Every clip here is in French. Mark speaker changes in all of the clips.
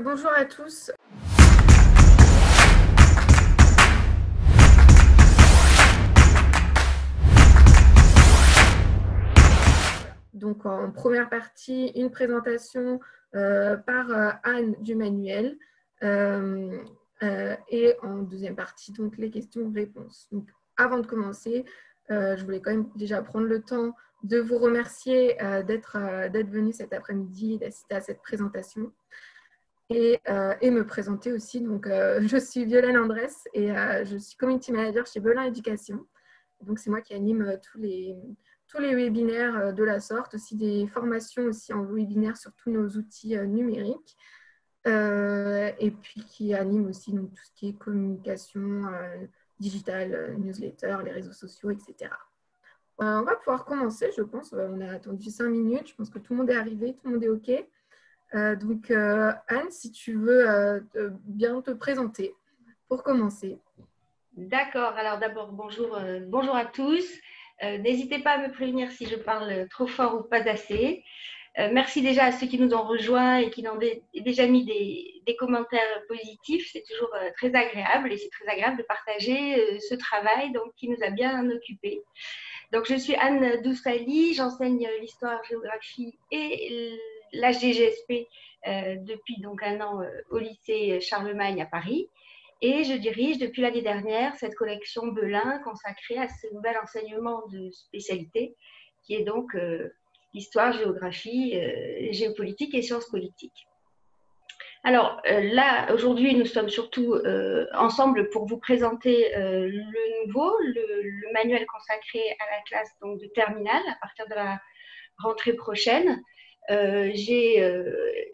Speaker 1: Bonjour à tous. Donc en première partie, une présentation par Anne du manuel et en deuxième partie, donc les questions-réponses. Donc avant de commencer, je voulais quand même déjà prendre le temps de vous remercier d'être venu cet après-midi et d'assister à cette présentation. Et me présenter aussi. Donc, je suis Violaine Andrès et je suis Community Manager chez Belin Éducation. Donc, c'est moi qui anime tous les webinaires de la sorte, aussi des formations aussi en webinaire sur tous nos outils numériques. Et puis, qui anime aussi donc, tout ce qui est communication digitale, newsletter, les réseaux sociaux, etc. On va pouvoir commencer, je pense. On a attendu 5 minutes. Je pense que tout le monde est arrivé, tout le monde est OK. Donc, Anne, si tu veux bien te présenter pour commencer.
Speaker 2: D'accord. Alors d'abord, bonjour à tous. N'hésitez pas à me prévenir si je parle trop fort ou pas assez. Merci déjà à ceux qui nous ont rejoints et qui ont déjà mis des commentaires positifs. C'est toujours très agréable et c'est très agréable de partager ce travail donc, qui nous a bien occupés. Donc, je suis Anne Doussali, j'enseigne l'histoire, géographie et la GGSP depuis donc 1 an au lycée Charlemagne à Paris. Et je dirige depuis l'année dernière cette collection Belin consacrée à ce nouvel enseignement de spécialité qui est donc l'histoire, géographie, géopolitique et sciences politiques. Alors là, aujourd'hui, nous sommes surtout ensemble pour vous présenter le nouveau, le manuel consacré à la classe donc, de terminale à partir de la rentrée prochaine. J'ai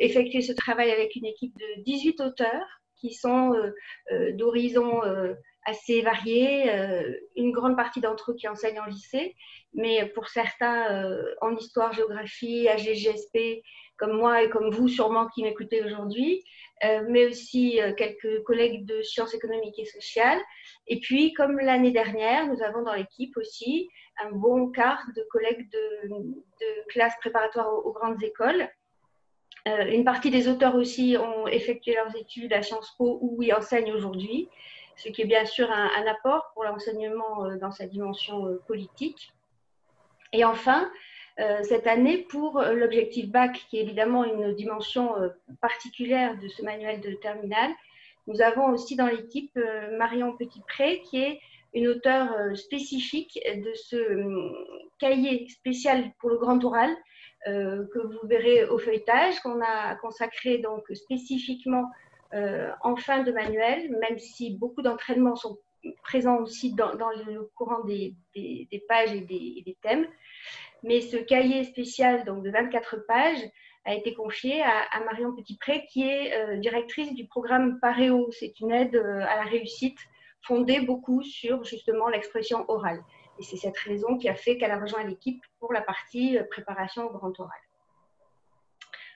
Speaker 2: effectué ce travail avec une équipe de 18 auteurs qui sont d'horizons assez variés, une grande partie d'entre eux qui enseignent en lycée, mais pour certains en histoire, géographie, à GGSP, comme moi et comme vous sûrement qui m'écoutez aujourd'hui, mais aussi quelques collègues de sciences économiques et sociales. Et puis, comme l'année dernière, nous avons dans l'équipe aussi un bon quart de collègues de classes préparatoires aux grandes écoles. Une partie des auteurs aussi ont effectué leurs études à Sciences Po où ils enseignent aujourd'hui, ce qui est bien sûr un apport pour l'enseignement dans sa dimension politique. Et enfin, cette année, pour l'objectif bac, qui est évidemment une dimension particulière de ce manuel de terminale, nous avons aussi dans l'équipe Marion Petitpré, qui est une auteure spécifique de ce cahier spécial pour le grand oral, que vous verrez au feuilletage, qu'on a consacré donc spécifiquement en fin de manuel, même si beaucoup d'entraînements sont présents aussi dans le courant des pages et des thèmes. Mais ce cahier spécial donc, de 24 pages a été confié à Marion Petitpré, qui est directrice du programme Paréo. C'est une aide à la réussite fondée beaucoup sur justement l'expression orale. Et c'est cette raison qui a fait qu'elle a rejoint l'équipe pour la partie préparation au grand oral.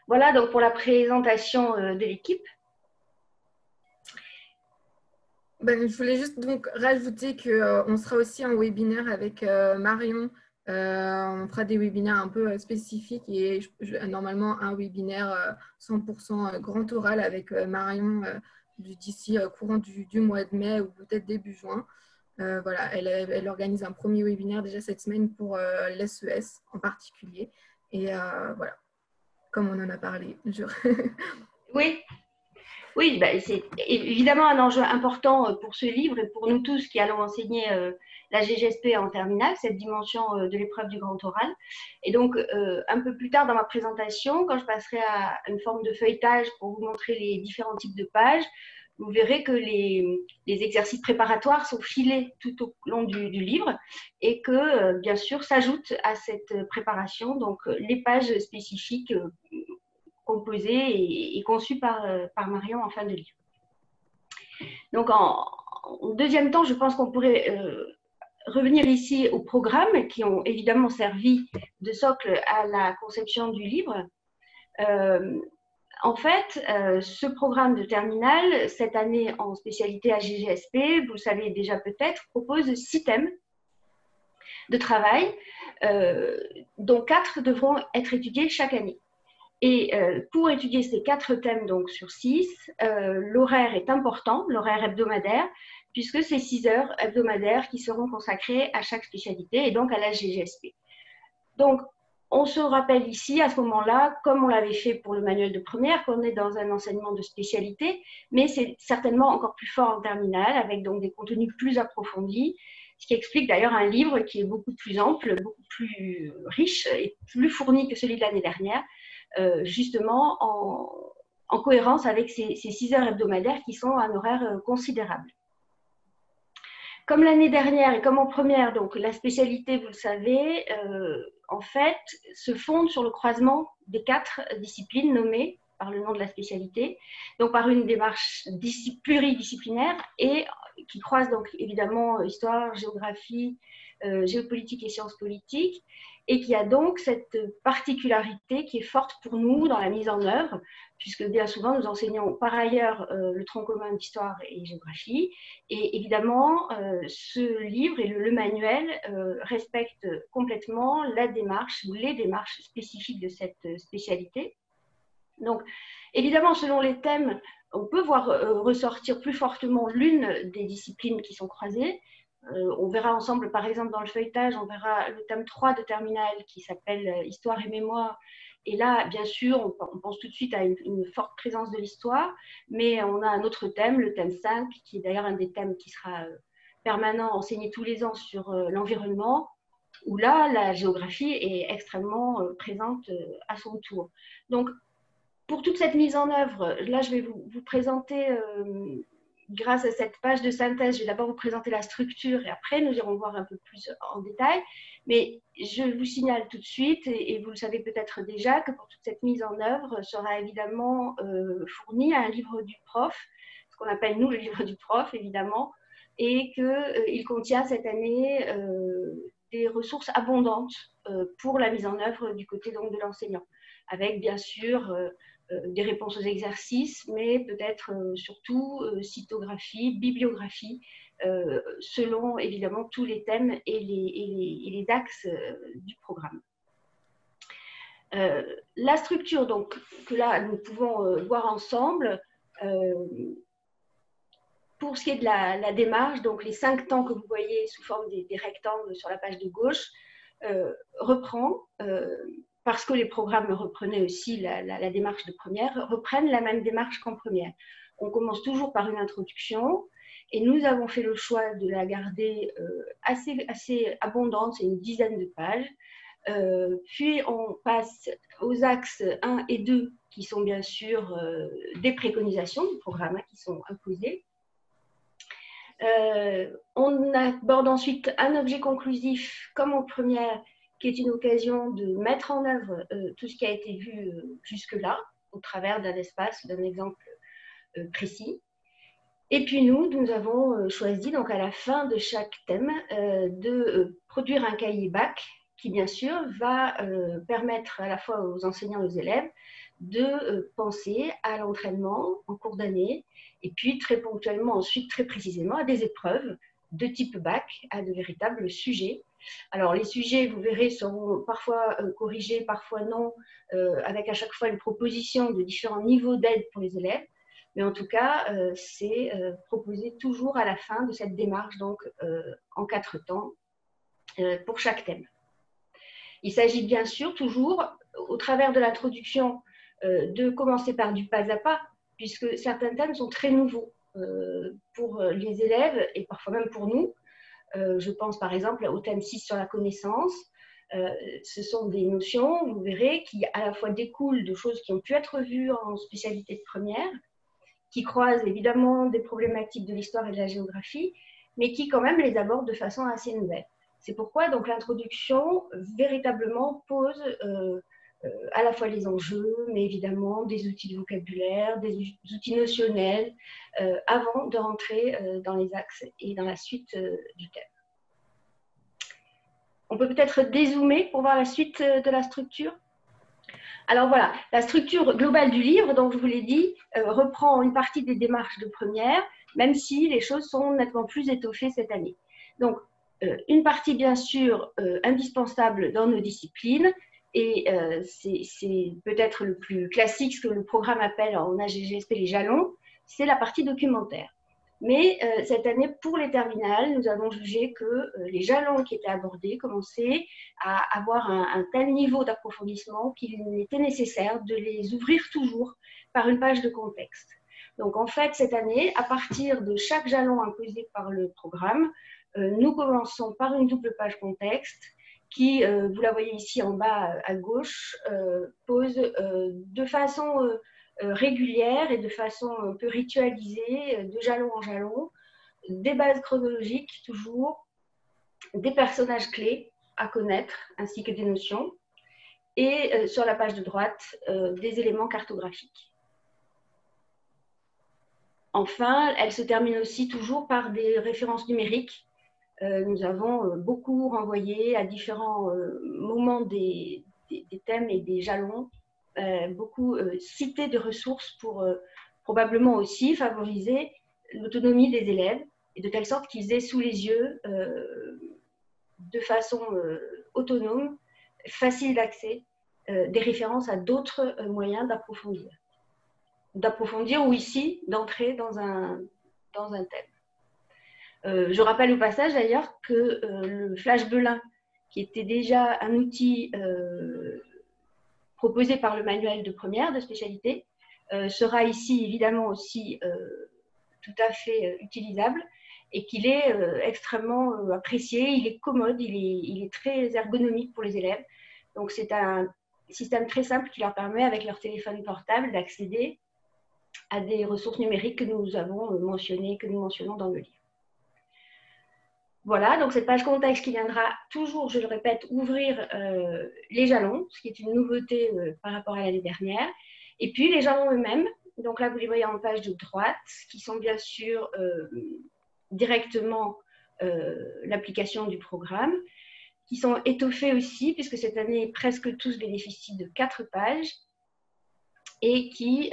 Speaker 2: Voilà donc pour la présentation de l'équipe.
Speaker 1: Je voulais juste donc rajouter qu'on sera aussi en webinaire avec Marion. On fera des webinaires un peu spécifiques et normalement un webinaire 100% grand oral avec Marion d'ici courant du mois de mai ou peut-être début juin. Voilà, elle organise un premier webinaire déjà cette semaine pour l'SES en particulier. Et voilà, comme on en a parlé.
Speaker 2: Oui, c'est évidemment un enjeu important pour ce livre et pour nous tous qui allons enseigner la GGSP en terminale, cette dimension de l'épreuve du grand oral. Et donc, un peu plus tard dans ma présentation, quand je passerai à une forme de feuilletage pour vous montrer les différents types de pages, vous verrez que les exercices préparatoires sont filés tout au long du livre et que, bien sûr, s'ajoutent à cette préparation donc les pages spécifiques composées et conçues par Marion en fin de livre. Donc, en deuxième temps, je pense qu'on pourrait revenir ici aux programmes qui ont évidemment servi de socle à la conception du livre. En fait, ce programme de terminale, cette année en spécialité à GGSP, vous le savez déjà peut-être, propose 6 thèmes de travail, dont 4 devront être étudiés chaque année. Et pour étudier ces 4 thèmes donc sur 6, l'horaire est important, l'horaire hebdomadaire, puisque c'est 6 heures hebdomadaires qui seront consacrées à chaque spécialité et donc à la GGSP. Donc, on se rappelle ici, à ce moment-là, comme on l'avait fait pour le manuel de première, qu'on est dans un enseignement de spécialité, mais c'est certainement encore plus fort en terminale, avec donc des contenus plus approfondis, ce qui explique d'ailleurs un livre qui est beaucoup plus ample, beaucoup plus riche et plus fourni que celui de l'année dernière, justement en cohérence avec ces 6 heures hebdomadaires qui sont un horaire considérable. Comme l'année dernière et comme en première, donc la spécialité, vous le savez, en fait, se fonde sur le croisement des 4 disciplines nommées par le nom de la spécialité, donc par une démarche pluridisciplinaire et qui croise donc évidemment histoire, géographie, géopolitique et sciences politiques, et qui a donc cette particularité qui est forte pour nous dans la mise en œuvre, puisque bien souvent nous enseignons par ailleurs le tronc commun d'histoire et géographie, et évidemment ce livre et le manuel respectent complètement la démarche ou les démarches spécifiques de cette spécialité. Donc évidemment selon les thèmes, on peut voir ressortir plus fortement l'une des disciplines qui sont croisées. On verra ensemble, par exemple, dans le feuilletage, on verra le thème 3 de terminale qui s'appelle Histoire et mémoire. Et là, bien sûr, on pense tout de suite à une forte présence de l'histoire, mais on a un autre thème, le thème 5, qui est d'ailleurs un des thèmes qui sera permanent, enseigné tous les ans sur l'environnement, où là, la géographie est extrêmement présente à son tour. Donc, pour toute cette mise en œuvre, là, je vais vous présenter... grâce à cette page de synthèse, je vais d'abord vous présenter la structure et après nous irons voir un peu plus en détail. Mais je vous signale tout de suite, et vous le savez peut-être déjà, que pour toute cette mise en œuvre sera évidemment fourni un livre du prof, ce qu'on appelle nous le livre du prof évidemment, et qu'il contient cette année des ressources abondantes pour la mise en œuvre du côté donc, de l'enseignant, avec bien sûr des réponses aux exercices, mais peut-être surtout cytographie, bibliographie, selon évidemment tous les thèmes et les axes du programme. La structure donc, que là nous pouvons voir ensemble, pour ce qui est de la démarche, donc les 5 temps que vous voyez sous forme des rectangles sur la page de gauche, reprend parce que les programmes reprenaient aussi la démarche de première, reprennent la même démarche qu'en première. On commence toujours par une introduction et nous avons fait le choix de la garder assez abondante, c'est une dizaine de pages. Puis on passe aux axes 1 et 2 qui sont bien sûr des préconisations du programme qui sont imposées. On aborde ensuite un objet conclusif comme en première, qui est une occasion de mettre en œuvre tout ce qui a été vu jusque-là, au travers d'un espace, d'un exemple précis. Et puis nous avons choisi, donc à la fin de chaque thème, de produire un cahier bac qui, bien sûr, va permettre à la fois aux enseignants et aux élèves de penser à l'entraînement en cours d'année, et puis très ponctuellement, ensuite, très précisément, à des épreuves de type bac, à de véritables sujets. Alors, les sujets, vous verrez, seront parfois corrigés, parfois non, avec à chaque fois une proposition de différents niveaux d'aide pour les élèves. Mais en tout cas, c'est proposé toujours à la fin de cette démarche, donc en 4 temps, pour chaque thème. Il s'agit bien sûr toujours, au travers de l'introduction, de commencer par du pas à pas, puisque certains thèmes sont très nouveaux pour les élèves et parfois même pour nous. Je pense par exemple au thème 6 sur la connaissance. Ce sont des notions, vous verrez, qui à la fois découlent de choses qui ont pu être vues en spécialité de première, qui croisent évidemment des problématiques de l'histoire et de la géographie, mais qui quand même les abordent de façon assez nouvelle. C'est pourquoi donc l'introduction véritablement pose à la fois les enjeux, mais évidemment des outils de vocabulaire, des outils notionnels, avant de rentrer dans les axes et dans la suite du thème. On peut peut-être dézoomer pour voir la suite de la structure. Alors voilà, la structure globale du livre, donc je vous l'ai dit, reprend une partie des démarches de première, même si les choses sont nettement plus étoffées cette année. Donc, une partie bien sûr indispensable dans nos disciplines, Et c'est peut-être le plus classique, ce que le programme appelle en AGGSP les jalons, c'est la partie documentaire. Mais cette année, pour les terminales, nous avons jugé que les jalons qui étaient abordés commençaient à avoir un tel niveau d'approfondissement qu'il était nécessaire de les ouvrir toujours par une page de contexte. Donc en fait, cette année, à partir de chaque jalon imposé par le programme, nous commençons par une double page contexte qui, vous la voyez ici en bas à gauche, pose de façon régulière et de façon un peu ritualisée, de jalon en jalon, des bases chronologiques toujours, des personnages clés à connaître ainsi que des notions, et sur la page de droite, des éléments cartographiques. Enfin, elle se termine aussi toujours par des références numériques. Nous avons beaucoup renvoyé à différents moments des thèmes et des jalons, beaucoup cité de ressources pour probablement aussi favoriser l'autonomie des élèves, et de telle sorte qu'ils aient sous les yeux, de façon autonome, facile d'accès, des références à d'autres moyens d'approfondir ou ici d'entrer dans un thème. Je rappelle au passage d'ailleurs que le Flash Belin, qui était déjà un outil proposé par le manuel de première de spécialité, sera ici évidemment aussi tout à fait utilisable, et qu'il est extrêmement apprécié, il est commode, il est très ergonomique pour les élèves. Donc c'est un système très simple qui leur permet avec leur téléphone portable d'accéder à des ressources numériques que nous avons mentionnées, que nous mentionnons dans le livre. Voilà, donc cette page contexte qui viendra toujours, je le répète, ouvrir les jalons, ce qui est une nouveauté par rapport à l'année dernière. Et puis les jalons eux-mêmes, donc là vous les voyez en page de droite, qui sont bien sûr directement l'application du programme, qui sont étoffés aussi, puisque cette année presque tous bénéficient de 4 pages, et qui,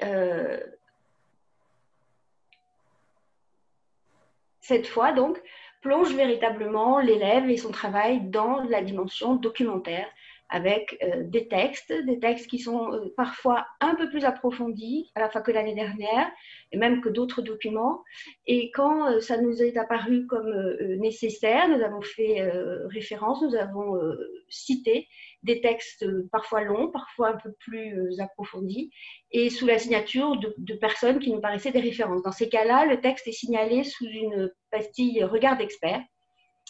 Speaker 2: cette fois donc, plonge véritablement l'élève et son travail dans la dimension documentaire, avec des textes qui sont parfois un peu plus approfondis, à la fois que l'année dernière, et même que d'autres documents. Et quand ça nous est apparu comme nécessaire, nous avons fait référence, nous avons cité des textes parfois longs, parfois un peu plus approfondis, et sous la signature de personnes qui nous paraissaient des références. Dans ces cas-là, le texte est signalé sous une pastille regard d'expert,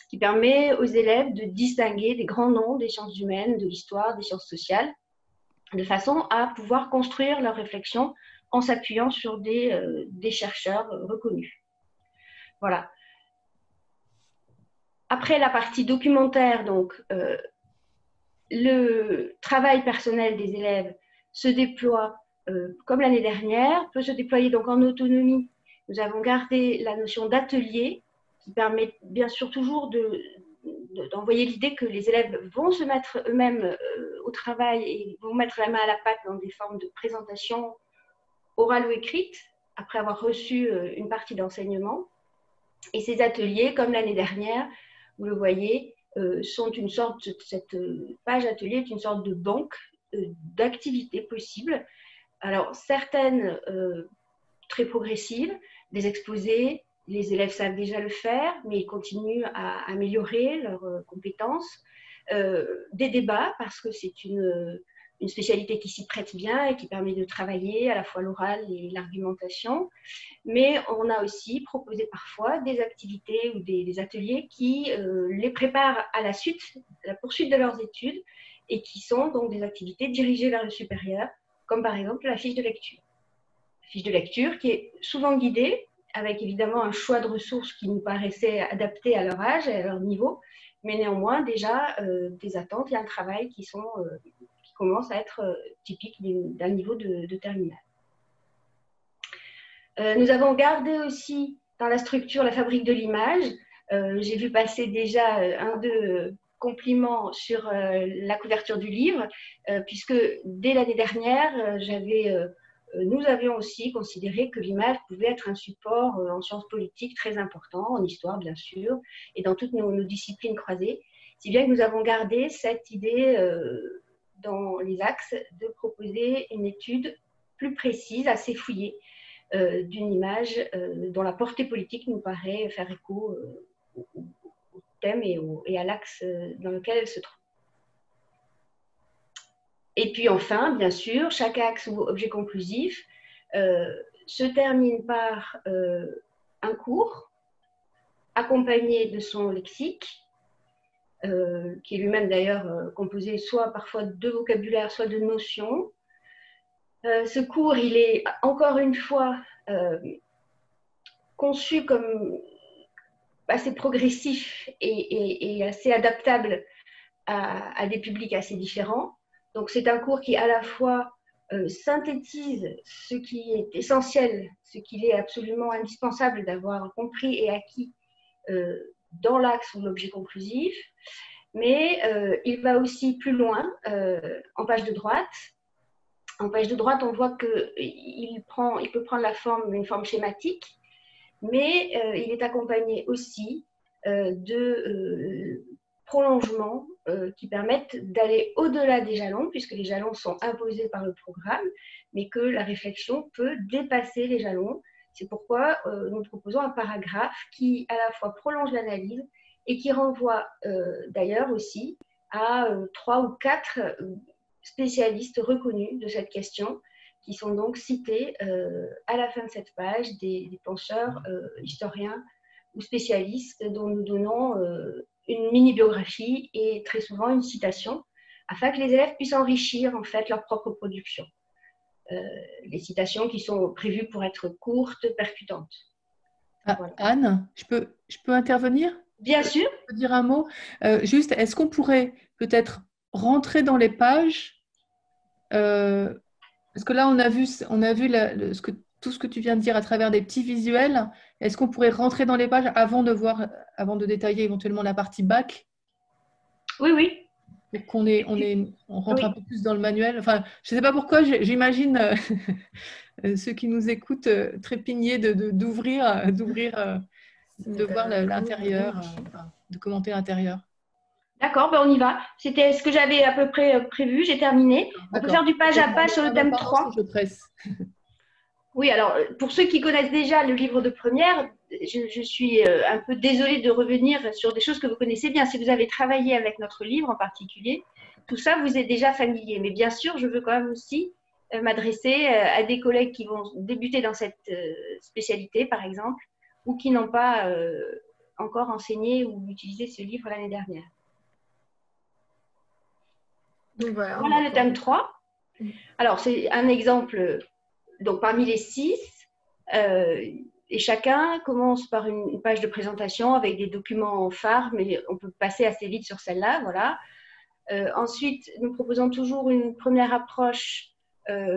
Speaker 2: qui permet aux élèves de distinguer des grands noms des sciences humaines, de l'histoire, des sciences sociales, de façon à pouvoir construire leur réflexion en s'appuyant sur des chercheurs reconnus. Voilà. Après la partie documentaire, donc, le travail personnel des élèves se déploie comme l'année dernière, peut se déployer donc en autonomie. Nous avons gardé la notion d'atelier, qui permet bien sûr toujours d'envoyer l'idée que les élèves vont se mettre eux-mêmes au travail et vont mettre la main à la pâte dans des formes de présentation orale ou écrite, après avoir reçu une partie d'enseignement. Et ces ateliers, comme l'année dernière, vous le voyez, sont une sorte, cette page atelier est une sorte de banque d'activités possibles. Alors, certaines très progressives, des exposés, les élèves savent déjà le faire, mais ils continuent à améliorer leurs compétences. Des débats, parce que c'est une spécialité qui s'y prête bien et qui permet de travailler à la fois l'oral et l'argumentation. Mais on a aussi proposé parfois des activités ou des ateliers qui les préparent à la poursuite de leurs études, et qui sont donc des activités dirigées vers le supérieur, comme par exemple la fiche de lecture. La fiche de lecture qui est souvent guidée, avec évidemment un choix de ressources qui nous paraissait adapté à leur âge et à leur niveau, mais néanmoins déjà des attentes et un travail qui commencent à être typiques d'un niveau de terminale. Nous avons gardé aussi dans la structure la fabrique de l'image. J'ai vu passer déjà un de compliments sur la couverture du livre, puisque dès l'année dernière, nous avions aussi considéré que l'image pouvait être un support en sciences politiques très important, en histoire bien sûr, et dans toutes nos disciplines croisées, si bien que nous avons gardé cette idée dans les axes, de proposer une étude plus précise, assez fouillée, d'une image dont la portée politique nous paraît faire écho au thème et à l'axe dans lequel elle se trouve. Et puis enfin, bien sûr, chaque axe ou objet conclusif se termine par un cours accompagné de son lexique, qui est lui-même d'ailleurs composé soit parfois de vocabulaire, soit de notions. Ce cours, il est encore une fois conçu comme assez progressif et assez adaptable à des publics assez différents. Donc c'est un cours qui à la fois synthétise ce qui est essentiel, ce qu'il est absolument indispensable d'avoir compris et acquis dans l'axe ou l'objet conclusif, mais il va aussi plus loin en page de droite. En page de droite, on voit qu'il peut prendre une forme schématique, mais il est accompagné aussi de prolongements qui permettent d'aller au-delà des jalons, puisque les jalons sont imposés par le programme, mais que la réflexion peut dépasser les jalons. C'est pourquoi nous proposons un paragraphe qui à la fois prolonge l'analyse et qui renvoie d'ailleurs aussi à 3 ou 4 spécialistes reconnus de cette question, qui sont donc cités à la fin de cette page, des penseurs, historiens ou spécialistes dont nous donnons une mini-biographie et très souvent une citation, afin que les élèves puissent enrichir en fait leur propre production. Les citations qui sont prévues pour être courtes, percutantes.
Speaker 3: Voilà. Anne, je peux intervenir?
Speaker 2: Bien sûr.
Speaker 3: Je peux dire un mot? Juste, est-ce qu'on pourrait peut-être rentrer dans les pages parce que là, on a vu tout ce que tu viens de dire à travers des petits visuels. Est-ce qu'on pourrait rentrer dans les pages avant de détailler éventuellement la partie bac?
Speaker 2: Oui, oui.
Speaker 3: Pour qu'on rentre un peu plus dans le manuel. Enfin, je ne sais pas pourquoi, j'imagine ceux qui nous écoutent trépigner d'ouvrir, de voir l'intérieur, de commenter l'intérieur.
Speaker 2: D'accord, ben on y va. C'était ce que j'avais à peu près prévu. J'ai terminé. On peut faire du page à page sur le thème 3.
Speaker 3: Je presse.
Speaker 2: Oui, alors pour ceux qui connaissent déjà le livre de première, je suis un peu désolée de revenir sur des choses que vous connaissez bien. Si vous avez travaillé avec notre livre en particulier, tout ça vous est déjà familier. Mais bien sûr, je veux quand même aussi m'adresser à des collègues qui vont débuter dans cette spécialité, par exemple, ou qui n'ont pas encore enseigné ou utilisé ce livre l'année dernière.
Speaker 1: Donc voilà
Speaker 2: le thème 3. Alors, c'est un exemple donc, parmi les 6. Et chacun commence par une page de présentation avec des documents phares, mais on peut passer assez vite sur celle-là. Voilà. Ensuite, nous proposons toujours une première approche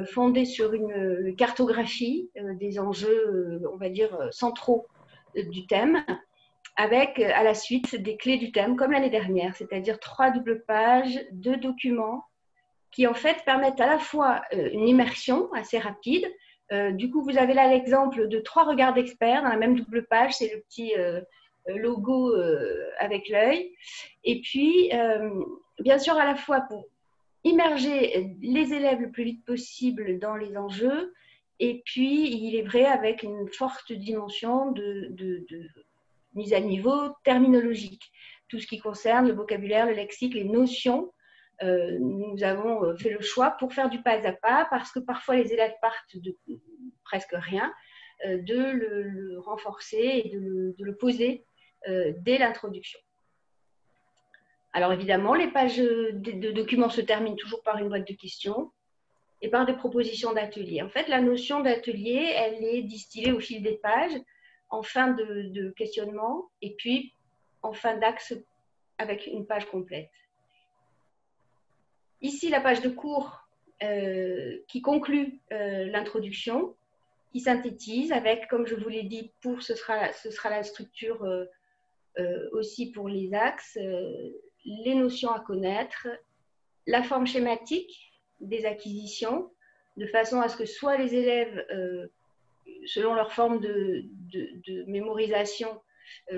Speaker 2: fondée sur une cartographie des enjeux, on va dire, centraux du thème, avec à la suite des clés du thème, comme l'année dernière, c'est-à-dire 3 doubles pages, 2 documents qui en fait permettent à la fois une immersion assez rapide. Du coup, vous avez là l'exemple de 3 regards d'experts dans la même double page, c'est le petit logo avec l'œil. Et puis, bien sûr, à la fois pour immerger les élèves le plus vite possible dans les enjeux, et puis, il est vrai, avec une forte dimension de mise à niveau terminologique. Tout ce qui concerne le vocabulaire, le lexique, les notions, nous avons fait le choix pour faire du pas à pas, parce que parfois les élèves partent de presque rien, de le renforcer et de le poser dès l'introduction. Alors évidemment, les pages de documents se terminent toujours par une boîte de questions et par des propositions d'atelier. En fait, la notion d'atelier, elle est distillée au fil des pages, en fin de questionnement et puis en fin d'axe avec une page complète. Ici, la page de cours qui conclut l'introduction, qui synthétise avec, comme je vous l'ai dit, ce sera la structure aussi pour les axes, les notions à connaître, la forme schématique des acquisitions, de façon à ce que soit les élèves selon leur forme de mémorisation,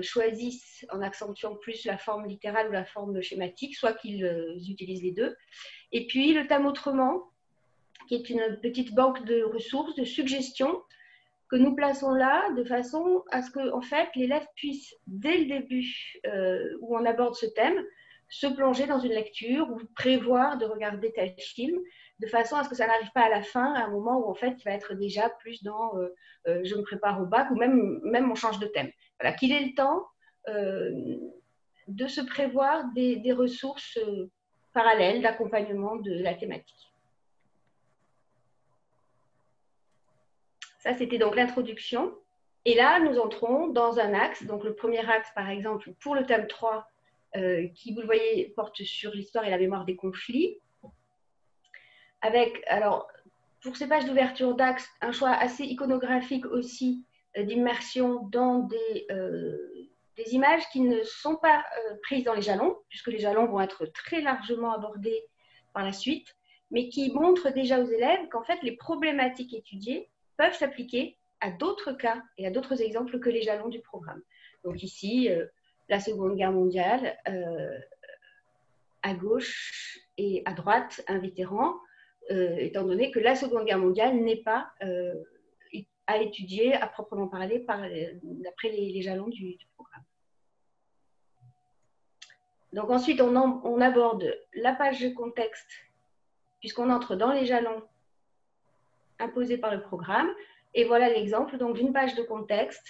Speaker 2: choisissent en accentuant plus la forme littérale ou la forme schématique, soit qu'ils utilisent les deux. Et puis le thème autrement, qui est une petite banque de ressources, de suggestions, que nous plaçons là de façon à ce que en fait, l'élève puisse, dès le début où on aborde ce thème, se plonger dans une lecture ou prévoir de regarder tel film, de façon à ce que ça n'arrive pas à la fin, à un moment où en fait, il va être déjà plus dans je me prépare au bac ou même on change de thème. Voilà, qu'il ait le temps de se prévoir des ressources parallèles d'accompagnement de la thématique. Ça, c'était donc l'introduction. Et là, nous entrons dans un axe. Donc, le premier axe, par exemple, pour le thème 3, qui, vous le voyez, porte sur l'histoire et la mémoire des conflits. Avec, alors, pour ces pages d'ouverture d'axe, un choix assez iconographique aussi d'immersion dans des images qui ne sont pas prises dans les jalons, puisque les jalons vont être très largement abordés par la suite, mais qui montrent déjà aux élèves qu'en fait, les problématiques étudiées peuvent s'appliquer à d'autres cas et à d'autres exemples que les jalons du programme. Donc ici, la Seconde Guerre mondiale, à gauche et à droite, un vétéran, étant donné que la Seconde Guerre mondiale n'est pas à étudier à proprement parler d'après les jalons du programme. Donc ensuite, on aborde la page de contexte, puisqu'on entre dans les jalons imposés par le programme. Et voilà l'exemple d'une page de contexte.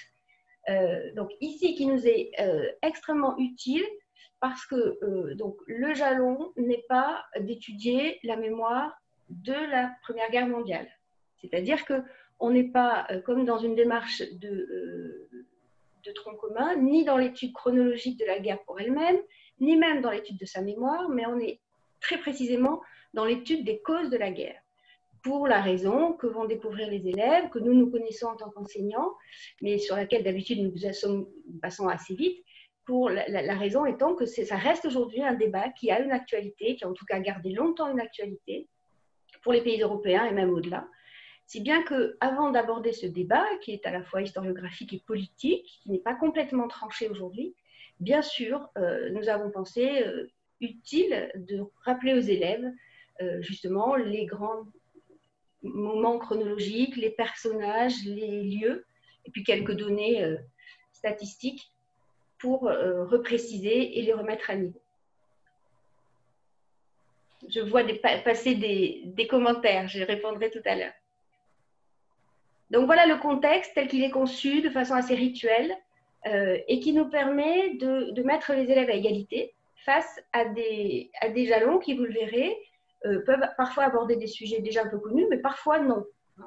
Speaker 2: Donc ici, qui nous est extrêmement utile parce que donc, le jalon n'est pas d'étudier la mémoire de la Première Guerre mondiale. C'est-à-dire qu'on n'est pas comme dans une démarche de tronc commun, ni dans l'étude chronologique de la guerre pour elle-même, ni même dans l'étude de sa mémoire, mais on est très précisément dans l'étude des causes de la guerre, pour la raison que vont découvrir les élèves, que nous connaissons en tant qu'enseignants, mais sur laquelle d'habitude nous passons assez vite, pour la raison étant que ça reste aujourd'hui un débat qui a une actualité, qui a en tout cas gardé longtemps une actualité pour les pays européens et même au-delà. Si bien qu'avant d'aborder ce débat, qui est à la fois historiographique et politique, qui n'est pas complètement tranché aujourd'hui, bien sûr, nous avons pensé utile de rappeler aux élèves justement les grands moments chronologiques, les personnages, les lieux, et puis quelques données statistiques pour repréciser et les remettre à niveau. Je vois passer des commentaires, je répondrai tout à l'heure. Donc voilà le contexte tel qu'il est conçu de façon assez rituelle et qui nous permet de mettre les élèves à égalité face à des jalons qui, vous le verrez, peuvent parfois aborder des sujets déjà un peu connus, mais parfois non.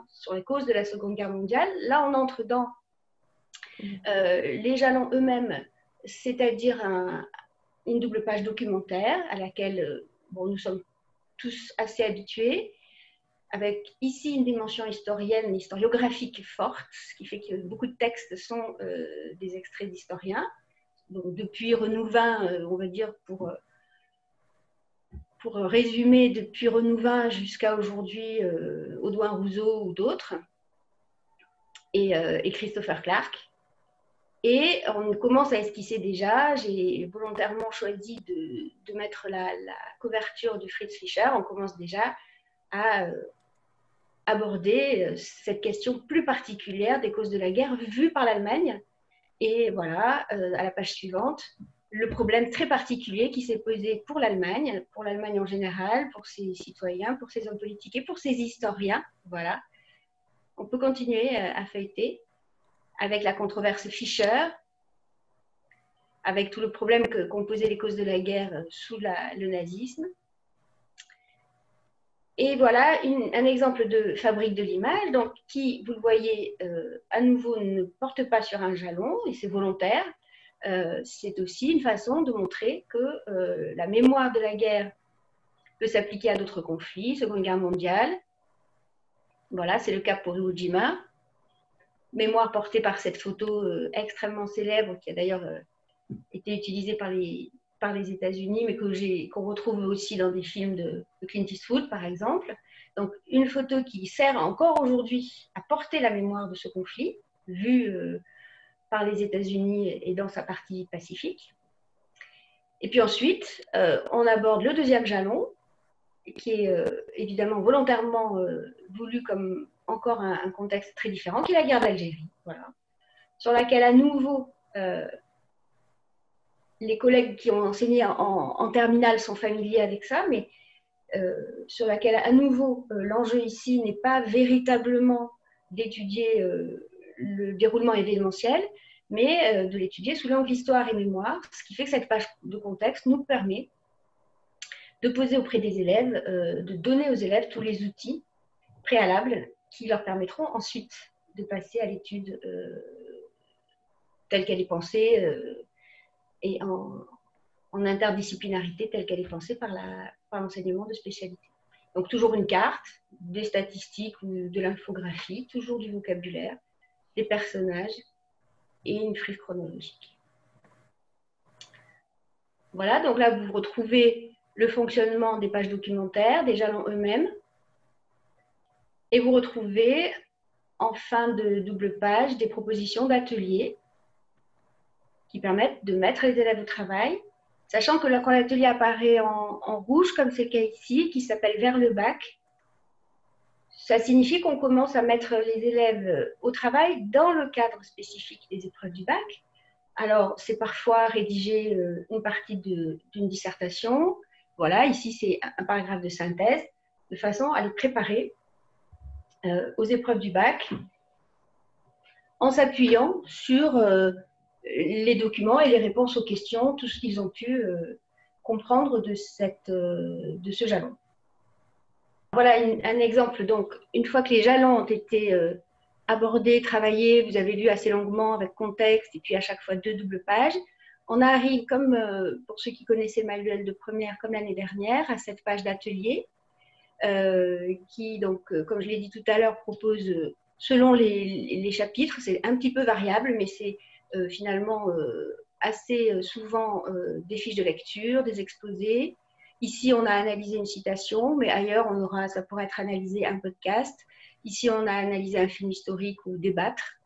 Speaker 2: Sur les causes de la Seconde Guerre mondiale, là on entre dans les jalons eux-mêmes, c'est-à-dire une double page documentaire à laquelle nous sommes tous assez habitués, avec ici une dimension historienne, historiographique forte, ce qui fait que beaucoup de textes sont des extraits d'historiens. Donc depuis Renouvin, on va dire pour résumer, depuis Renouvin jusqu'à aujourd'hui, Audouin-Rousseau ou d'autres, et Christopher Clark. Et on commence à esquisser déjà, j'ai volontairement choisi de mettre la couverture de Fritz Fischer, on commence déjà à aborder cette question plus particulière des causes de la guerre vue par l'Allemagne. Et voilà, à la page suivante, le problème très particulier qui s'est posé pour l'Allemagne en général, pour ses citoyens, pour ses hommes politiques et pour ses historiens. Voilà. On peut continuer à feuilleter avec la controverse Fischer, avec tout le problème qu'ont posé les causes de la guerre sous le nazisme. Et voilà un exemple de fabrique de l'image, donc qui, vous le voyez, à nouveau ne porte pas sur un jalon, et c'est volontaire. C'est aussi une façon de montrer que la mémoire de la guerre peut s'appliquer à d'autres conflits, Seconde Guerre mondiale. Voilà, c'est le cas pour Iwo Jima. Mémoire portée par cette photo extrêmement célèbre, qui a d'ailleurs été utilisée par les États-Unis, mais qu'on retrouve aussi dans des films de Clint Eastwood, par exemple. Donc, une photo qui sert encore aujourd'hui à porter la mémoire de ce conflit, vue par les États-Unis et dans sa partie Pacifique. Et puis ensuite, on aborde le deuxième jalon, qui est évidemment volontairement voulu comme encore un contexte très différent, qui est la guerre d'Algérie, voilà, sur laquelle à nouveau les collègues qui ont enseigné en terminale sont familiers avec ça, mais sur laquelle à nouveau l'enjeu ici n'est pas véritablement d'étudier le déroulement événementiel, mais de l'étudier sous l'angle histoire et mémoire, ce qui fait que cette page de contexte nous permet de poser auprès des élèves, de donner aux élèves tous les outils préalables qui leur permettront ensuite de passer à l'étude telle qu'elle est pensée et en interdisciplinarité telle qu'elle est pensée par l'enseignement de spécialité. Donc toujours une carte, des statistiques ou de l'infographie, toujours du vocabulaire, des personnages et une frise chronologique. Voilà, donc là vous retrouvez le fonctionnement des pages documentaires, des jalons eux-mêmes, et vous retrouvez en fin de double page des propositions d'ateliers qui permettent de mettre les élèves au travail, sachant que quand l'atelier apparaît en rouge, comme c'est le cas ici, qui s'appelle vers le bac, ça signifie qu'on commence à mettre les élèves au travail dans le cadre spécifique des épreuves du bac. Alors, c'est parfois rédiger une partie d'une dissertation. Voilà, ici, c'est un paragraphe de synthèse, de façon à les préparer aux épreuves du bac en s'appuyant sur les documents et les réponses aux questions, tout ce qu'ils ont pu comprendre de ce jalon. Voilà un exemple. Donc, une fois que les jalons ont été abordés, travaillés, vous avez lu assez longuement avec contexte et puis à chaque fois 2 doubles pages, on arrive, comme pour ceux qui connaissaient le manuel de première comme l'année dernière, à cette page d'atelier qui, donc, comme je l'ai dit tout à l'heure, propose, selon les chapitres, c'est un petit peu variable, mais c'est finalement assez souvent des fiches de lecture, des exposés. Ici, on a analysé une citation, mais ailleurs, ça pourrait être analysé un podcast. Ici, on a analysé un film historique ou débattre.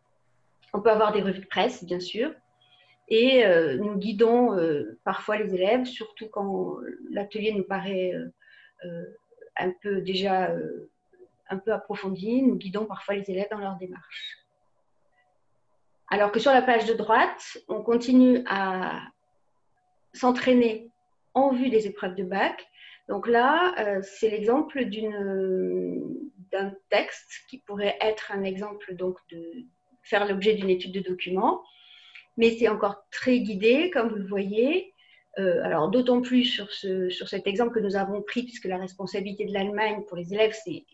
Speaker 2: On peut avoir des revues de presse, bien sûr. Et nous guidons parfois les élèves, surtout quand l'atelier nous paraît un peu déjà un peu approfondi. Nous guidons parfois les élèves dans leur démarche. Alors que sur la page de droite, on continue à s'entraîner en vue des épreuves de bac. Donc là, c'est l'exemple d'un texte qui pourrait être un exemple donc, de faire l'objet d'une étude de document, mais c'est encore très guidé, comme vous le voyez. Alors d'autant plus sur cet exemple que nous avons pris, puisque la responsabilité de l'Allemagne pour les élèves, c'est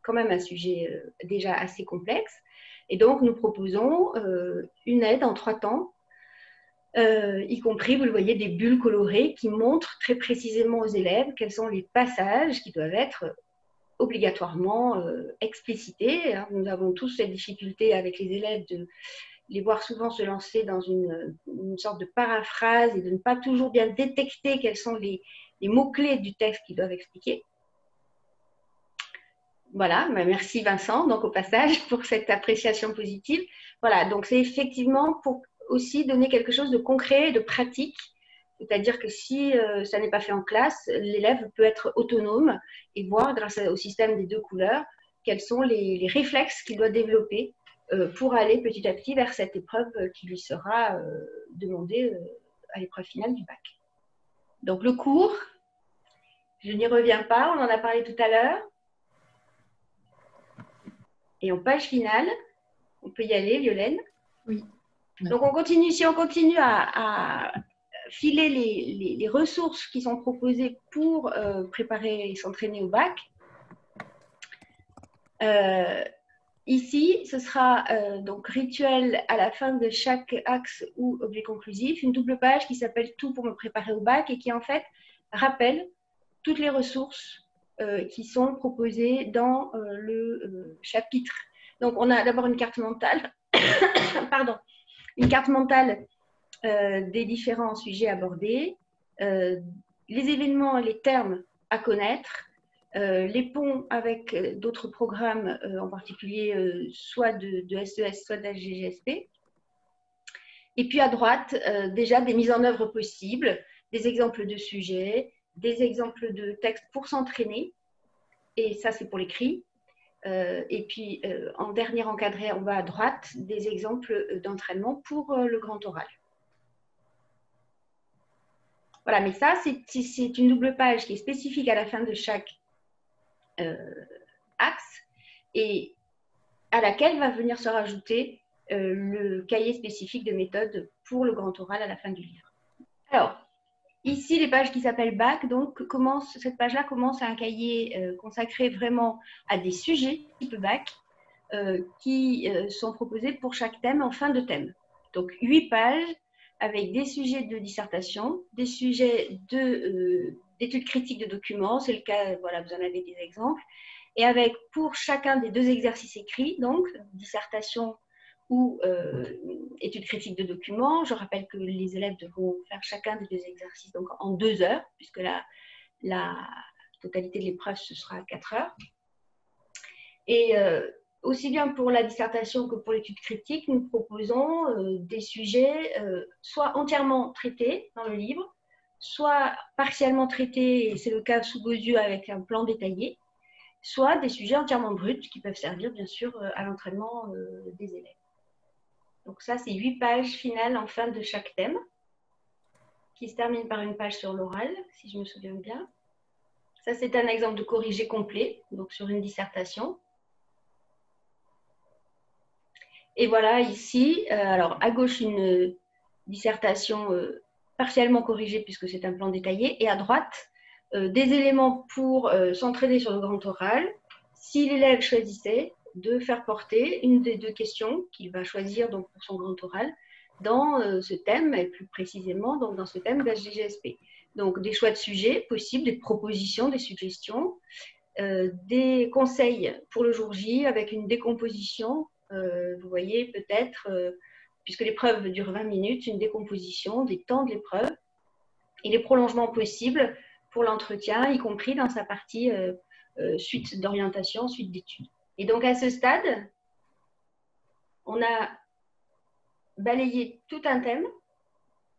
Speaker 2: quand même un sujet déjà assez complexe. Et donc, nous proposons une aide en 3 temps, y compris, vous le voyez, des bulles colorées qui montrent très précisément aux élèves quels sont les passages qui doivent être obligatoirement explicités. Nous avons tous cette difficulté avec les élèves de les voir souvent se lancer dans une sorte de paraphrase et de ne pas toujours bien détecter quels sont les mots-clés du texte qu'ils doivent expliquer. Voilà, merci Vincent, donc au passage, pour cette appréciation positive. Voilà, donc c'est effectivement pour aussi donner quelque chose de concret, de pratique. C'est-à-dire que si ça n'est pas fait en classe, l'élève peut être autonome et voir, grâce au système des 2 couleurs, quels sont les réflexes qu'il doit développer pour aller petit à petit vers cette épreuve qui lui sera demandée à l'épreuve finale du bac. Donc le cours, je n'y reviens pas, on en a parlé tout à l'heure. Et en page finale, on peut y aller, Violaine.
Speaker 1: Oui.
Speaker 2: Donc on continue, si on continue à filer les ressources qui sont proposées pour préparer et s'entraîner au bac, ici, ce sera donc rituel à la fin de chaque axe ou objet conclusif, une double page qui s'appelle « Tout pour me préparer au bac » et qui en fait rappelle toutes les ressources qui sont proposées dans le chapitre. Donc on a d'abord une carte mentale, pardon, une carte mentale des différents sujets abordés, les événements et les termes à connaître, les ponts avec d'autres programmes, en particulier soit de SES, soit de la GGSP, Et puis à droite, déjà des mises en œuvre possibles, des exemples de sujets, des exemples de textes pour s'entraîner. Et ça, c'est pour l'écrit. Et puis, en dernier encadré, en bas à droite, des exemples d'entraînement pour le grand oral. Voilà, mais ça, c'est une double page qui est spécifique à la fin de chaque axe et à laquelle va venir se rajouter le cahier spécifique de méthode pour le grand oral à la fin du livre. Alors, ici, les pages qui s'appellent bac, donc cette page-là commence à un cahier consacré vraiment à des sujets type bac qui sont proposés pour chaque thème en fin de thème. Donc, 8 pages avec des sujets de dissertation, des sujets d'études critiques de documents, c'est le cas, voilà, vous en avez des exemples, et avec pour chacun des 2 exercices écrits, donc dissertation ou études critiques de documents. Je rappelle que les élèves devront faire chacun des 2 exercices donc en 2 heures, puisque la totalité de l'épreuve, ce sera 4 heures. Et aussi bien pour la dissertation que pour l'étude critique, nous proposons des sujets soit entièrement traités dans le livre, soit partiellement traités, et c'est le cas sous vos yeux avec un plan détaillé, soit des sujets entièrement bruts qui peuvent servir bien sûr à l'entraînement des élèves. Donc ça, c'est 8 pages finales en fin de chaque thème, qui se termine par une page sur l'oral, si je me souviens bien. Ça, c'est un exemple de corrigé complet, donc sur une dissertation. Et voilà, ici, alors à gauche, une dissertation partiellement corrigée, puisque c'est un plan détaillé, et à droite, des éléments pour s'entraîner sur le grand oral, si l'élève choisissait de faire porter une des 2 questions qu'il va choisir donc, pour son grand oral dans ce thème, et plus précisément donc, dans ce thème d'HGGSP. Donc, des choix de sujets possibles, des propositions, des suggestions, des conseils pour le jour J avec une décomposition. Vous voyez peut-être, puisque l'épreuve dure 20 minutes, une décomposition des temps de l'épreuve et les prolongements possibles pour l'entretien, y compris dans sa partie suite d'orientation, suite d'études. Et donc, à ce stade, on a balayé tout un thème.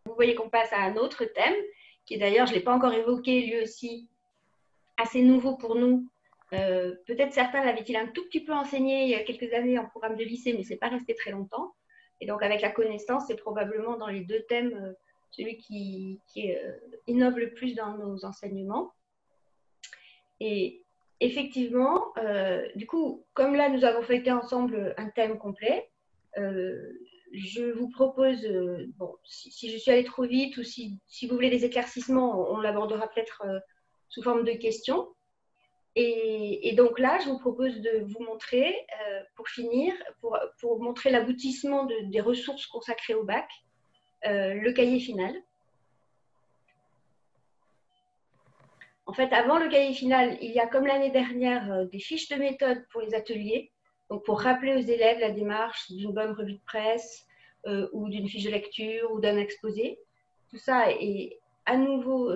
Speaker 2: Vous voyez qu'on passe à un autre thème, qui est d'ailleurs, je ne l'ai pas encore évoqué, lui aussi, assez nouveau pour nous. Peut-être certains l'avaient-ils un tout petit peu enseigné il y a quelques années en programme de lycée, mais ce n'est pas resté très longtemps. Et donc, avec la connaissance, c'est probablement dans les 2 thèmes celui qui innove le plus dans nos enseignements. Et effectivement, du coup, comme là, nous avons feuilleté ensemble un thème complet, je vous propose, bon, si je suis allée trop vite ou si vous voulez des éclaircissements, on l'abordera peut-être sous forme de questions. Et donc là, je vous propose de vous montrer, pour finir, pour montrer l'aboutissement des ressources consacrées au bac, le cahier final. En fait, avant le cahier final, il y a comme l'année dernière des fiches de méthode pour les ateliers, donc pour rappeler aux élèves la démarche d'une bonne revue de presse ou d'une fiche de lecture ou d'un exposé. Tout ça est à nouveau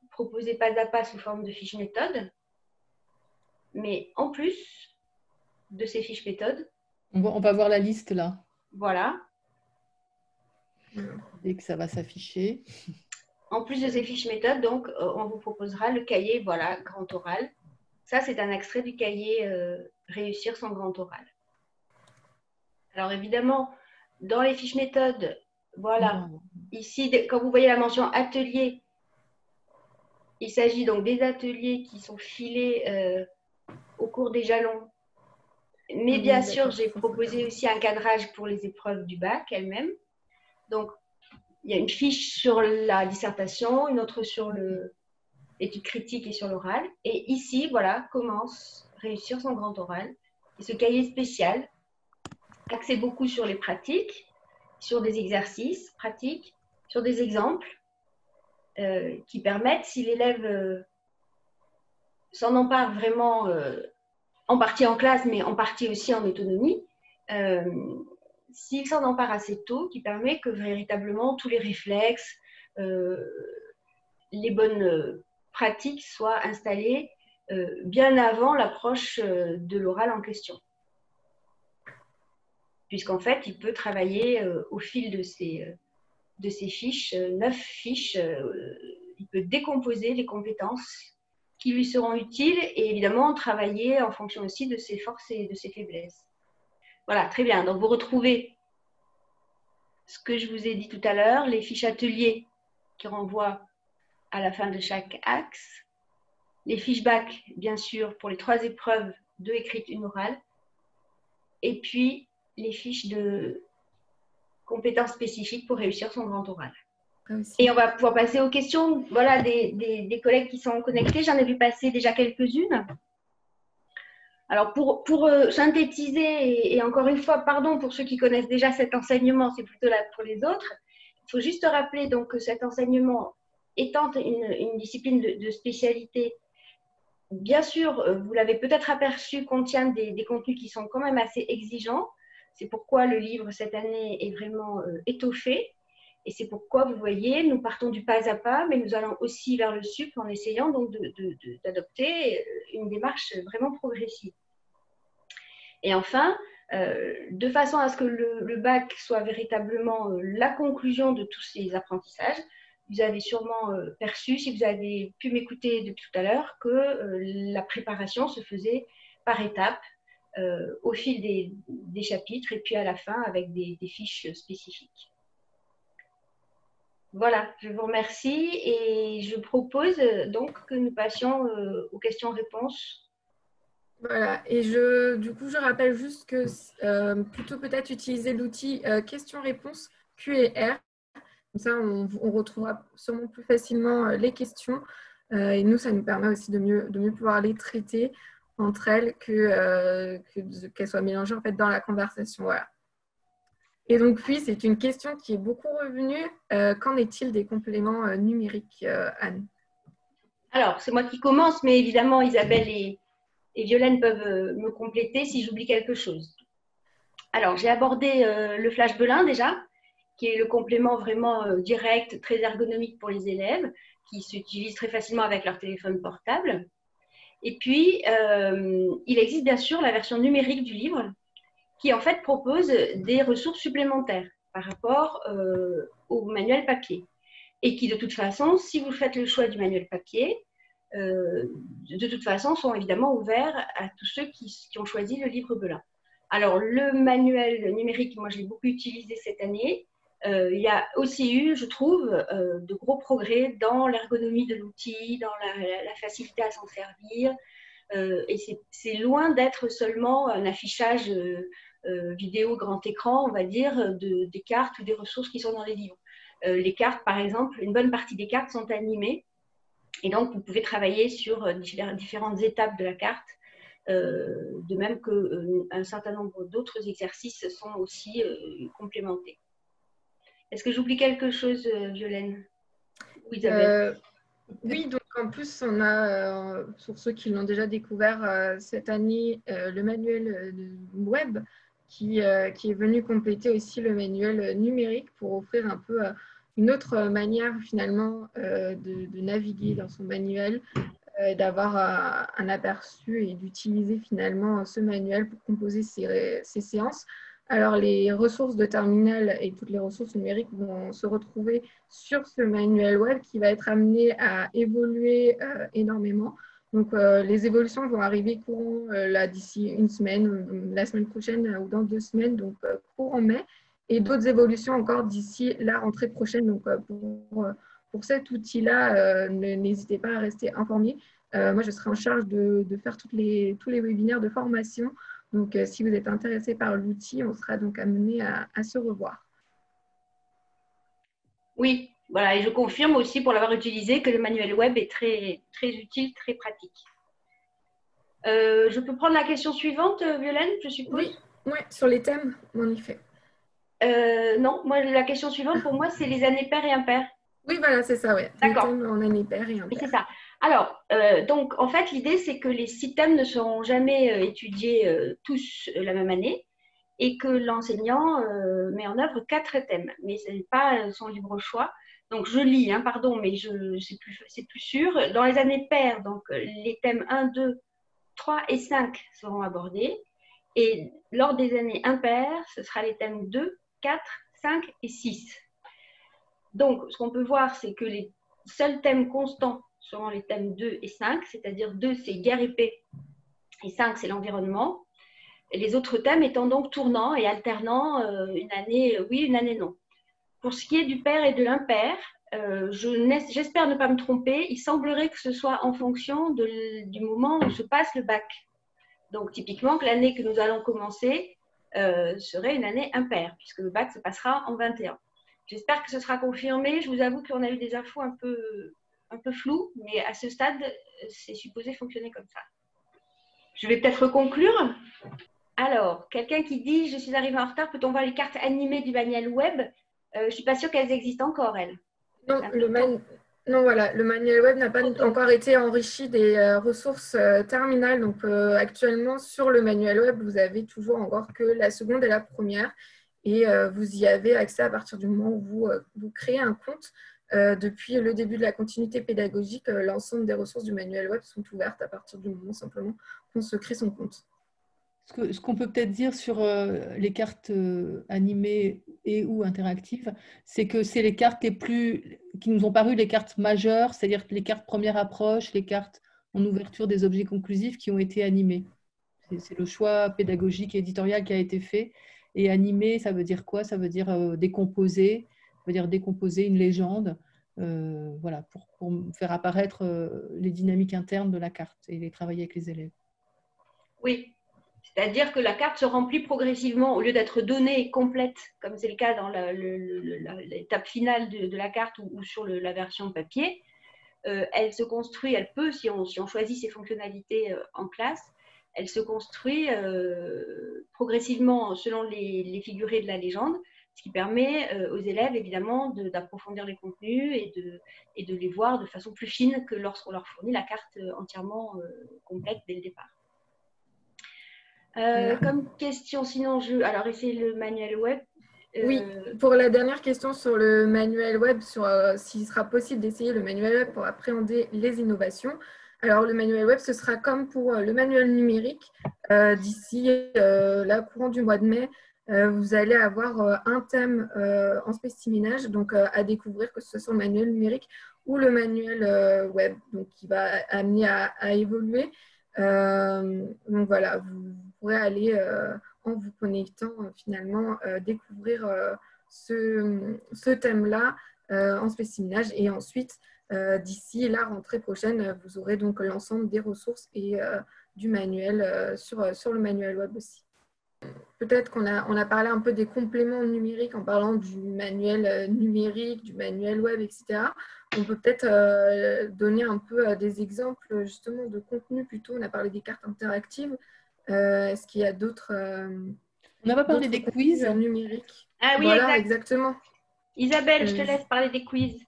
Speaker 2: proposé pas à pas sous forme de fiches méthode. Mais en plus de ces fiches méthodes,
Speaker 3: on va voir la liste là.
Speaker 2: Voilà.
Speaker 3: Dès que ça va s'afficher.
Speaker 2: En plus de ces fiches méthodes, donc, on vous proposera le cahier, voilà, grand oral. Ça, c'est un extrait du cahier Réussir son grand oral. Alors, évidemment, dans les fiches méthodes, voilà, ici, quand vous voyez la mention atelier, il s'agit donc des ateliers qui sont filés au cours des jalons. Mais bien sûr, j'ai proposé aussi un cadrage pour les épreuves du bac elles-mêmes. Donc, il y a une fiche sur la dissertation, une autre sur l'étude critique et sur l'oral. Et ici, voilà, commence Réussir son grand oral. Et ce cahier spécial, axé beaucoup sur les pratiques, sur des exercices pratiques, sur des exemples qui permettent, si l'élève s'en empare vraiment en partie en classe, mais en partie aussi en autonomie, s'il s'en empare assez tôt, qui permet que véritablement tous les réflexes, les bonnes pratiques soient installées bien avant l'approche de l'oral en question. puisqu'en fait, il peut travailler au fil de ces fiches, 9 fiches, il peut décomposer les compétences qui lui seront utiles et évidemment travailler en fonction aussi de ses forces et de ses faiblesses. Voilà, très bien. Donc, vous retrouvez ce que je vous ai dit tout à l'heure, les fiches ateliers qui renvoient à la fin de chaque axe, les fiches bac, bien sûr, pour les 3 épreuves, 2 écrites, 1 orale, et puis les fiches de compétences spécifiques pour réussir son grand oral. Et on va pouvoir passer aux questions voilà, des collègues qui sont connectés. J'en ai vu passer déjà quelques-unes. Alors, pour synthétiser, et encore une fois, pardon pour ceux qui connaissent déjà cet enseignement, c'est plutôt là pour les autres. Il faut juste rappeler donc, que cet enseignement étant une discipline de spécialité, bien sûr, vous l'avez peut-être aperçu, contient des contenus qui sont quand même assez exigeants. C'est pourquoi le livre, cette année, est vraiment étoffé. Et c'est pourquoi, vous voyez, nous partons du pas à pas, mais nous allons aussi vers le sup en essayant donc d'adopter une démarche vraiment progressive. Et enfin, de façon à ce que le bac soit véritablement la conclusion de tous ces apprentissages, vous avez sûrement perçu, si vous avez pu m'écouter depuis tout à l'heure, que la préparation se faisait par étapes au fil des chapitres et puis à la fin avec des fiches spécifiques. Voilà, je vous remercie et je propose donc que nous passions aux questions-réponses.
Speaker 1: Voilà, et du coup, je rappelle juste que plutôt peut-être utiliser l'outil questions-réponses Q&R. Comme ça, on retrouvera sûrement plus facilement les questions. Et nous, ça nous permet aussi de mieux pouvoir les traiter entre elles qu'elles soient mélangées en fait, dans la conversation. Voilà. Et donc, puis, c'est une question qui est beaucoup revenue. Qu'en est-il des compléments numériques, Anne?
Speaker 2: Alors, c'est moi qui commence, mais évidemment, Isabelle et Violaine peuvent me compléter si j'oublie quelque chose. Alors, j'ai abordé le Flash Belin déjà, qui est le complément vraiment direct, très ergonomique pour les élèves, qui s'utilise très facilement avec leur téléphone portable. Et puis, il existe bien sûr la version numérique du livre, qui en fait propose des ressources supplémentaires par rapport au manuel papier. Et qui, de toute façon, si vous faites le choix du manuel papier, de toute façon, sont évidemment ouverts à tous ceux qui ont choisi le livre Belin. Alors, le manuel numérique, moi, je l'ai beaucoup utilisé cette année. Il y a aussi eu, je trouve, de gros progrès dans l'ergonomie de l'outil, dans la facilité à s'en servir. Et c'est loin d'être seulement un affichage vidéo grand écran, on va dire, des cartes ou des ressources qui sont dans les livres. Les cartes, par exemple, une bonne partie des cartes sont animées. Et donc, vous pouvez travailler sur différentes étapes de la carte, de même qu'un certain nombre d'autres exercices sont aussi complémentés. Est-ce que j'oublie quelque chose, Violaine ou Isabelle?
Speaker 1: Oui, donc en plus, on a, pour ceux qui l'ont déjà découvert cette année, le manuel web qui est venu compléter aussi le manuel numérique pour offrir un peu une autre manière finalement de naviguer dans son manuel, d'avoir un aperçu et d'utiliser finalement ce manuel pour composer ses séances. Alors, les ressources de terminal et toutes les ressources numériques vont se retrouver sur ce manuel web qui va être amené à évoluer énormément. Donc, les évolutions vont arriver courant là d'ici une semaine, la semaine prochaine ou dans 2 semaines, donc courant mai, et d'autres évolutions encore d'ici la rentrée prochaine. Donc, pour cet outil-là, n'hésitez pas à rester informés. Moi, je serai en charge de faire tous les webinaires de formation. Donc, si vous êtes intéressé par l'outil, on sera donc amené à se revoir.
Speaker 2: Oui, voilà, et je confirme aussi pour l'avoir utilisé que le manuel web est très, très utile, très pratique. Je peux prendre la question suivante, Violaine, je suppose?
Speaker 1: Oui, sur les thèmes, en effet.
Speaker 2: Non, moi, la question suivante, pour moi, c'est les années paires et impaires.
Speaker 1: Oui, voilà, c'est ça, oui.
Speaker 2: D'accord.
Speaker 1: Les thèmes en année paire et impaire.
Speaker 2: Oui, c'est ça. Alors, donc, en fait, l'idée, c'est que les 6 thèmes ne seront jamais étudiés tous la même année et que l'enseignant met en œuvre 4 thèmes. Mais ce n'est pas son libre choix. Donc, je lis, hein, pardon, mais c'est plus sûr. Dans les années paires, donc, les thèmes 1, 2, 3 et 5 seront abordés. Et lors des années impaires, ce sera les thèmes 2, 4, 5 et 6. Donc, ce qu'on peut voir, c'est que les seuls thèmes constants seront les thèmes 2 et 5, c'est-à-dire 2, c'est guerre et paix, et 5, c'est l'environnement. Et les autres thèmes étant donc tournants et alternant une année oui, une année non. Pour ce qui est du pair et de l'impair, j'espère ne pas me tromper, il semblerait que ce soit en fonction du moment où se passe le bac. Donc, typiquement, que l'année que nous allons commencer serait une année impaire, puisque le bac se passera en 21. J'espère que ce sera confirmé. Je vous avoue qu'on a eu des infos un peu floues, mais à ce stade, c'est supposé fonctionner comme ça. Je vais peut-être conclure. Alors, quelqu'un qui dit « Je suis arrivé en retard, peut-on voir les cartes animées du manuel web ?» Je ne suis pas sûre qu'elles existent encore, elles.
Speaker 1: Non, voilà, le manuel web n'a pas encore été enrichi des ressources terminales. Donc, actuellement, sur le manuel web, vous avez toujours encore que la seconde et la première. Et vous y avez accès à partir du moment où vous créez un compte. Depuis le début de la continuité pédagogique, l'ensemble des ressources du manuel web sont ouvertes à partir du moment simplement qu'on se crée son compte.
Speaker 3: Ce qu'on peut peut-être dire sur les cartes animées et ou interactives, c'est que c'est les cartes qui nous ont paru les cartes majeures, c'est-à-dire les cartes première approche, les cartes en ouverture des objets conclusifs qui ont été animées. C'est le choix pédagogique et éditorial qui a été fait. Et animé, ça veut dire quoi? Ça veut dire décomposer, ça veut dire décomposer une légende, voilà, pour faire apparaître les dynamiques internes de la carte et les travailler avec les élèves.
Speaker 2: Oui. C'est-à-dire que la carte se remplit progressivement, au lieu d'être donnée complète, comme c'est le cas dans l'étape finale de la carte ou sur la version papier. Elle se construit, elle peut, si on choisit ses fonctionnalités en classe, elle se construit progressivement selon les figurés de la légende, ce qui permet aux élèves, évidemment, d'approfondir les contenus et de les voir de façon plus fine que lorsqu'on leur fournit la carte entièrement complète dès le départ. Comme question, sinon, alors essayez le manuel web.
Speaker 1: Oui, pour la dernière question sur le manuel web, sur s'il sera possible d'essayer le manuel web pour appréhender les innovations. Alors, le manuel web, ce sera comme pour le manuel numérique. D'ici la courant du mois de mai, vous allez avoir un thème en spéciménage, donc à découvrir, que ce soit sur le manuel numérique ou le manuel web, donc qui va amener à évoluer. Donc voilà, vous pourrez aller en vous connectant finalement découvrir ce thème-là en spéciménage, et ensuite d'ici la rentrée prochaine, vous aurez donc l'ensemble des ressources et du manuel sur le manuel web aussi. Peut-être qu'on a parlé un peu des compléments numériques en parlant du manuel numérique, du manuel web, etc. On peut peut-être donner un peu des exemples justement de contenu plutôt. On a parlé des cartes interactives. Est-ce qu'il y a d'autres
Speaker 3: on n'a pas parlé des quiz
Speaker 2: numériques? Ah oui,
Speaker 1: voilà, exactement.
Speaker 2: Isabelle, je te laisse parler des quiz.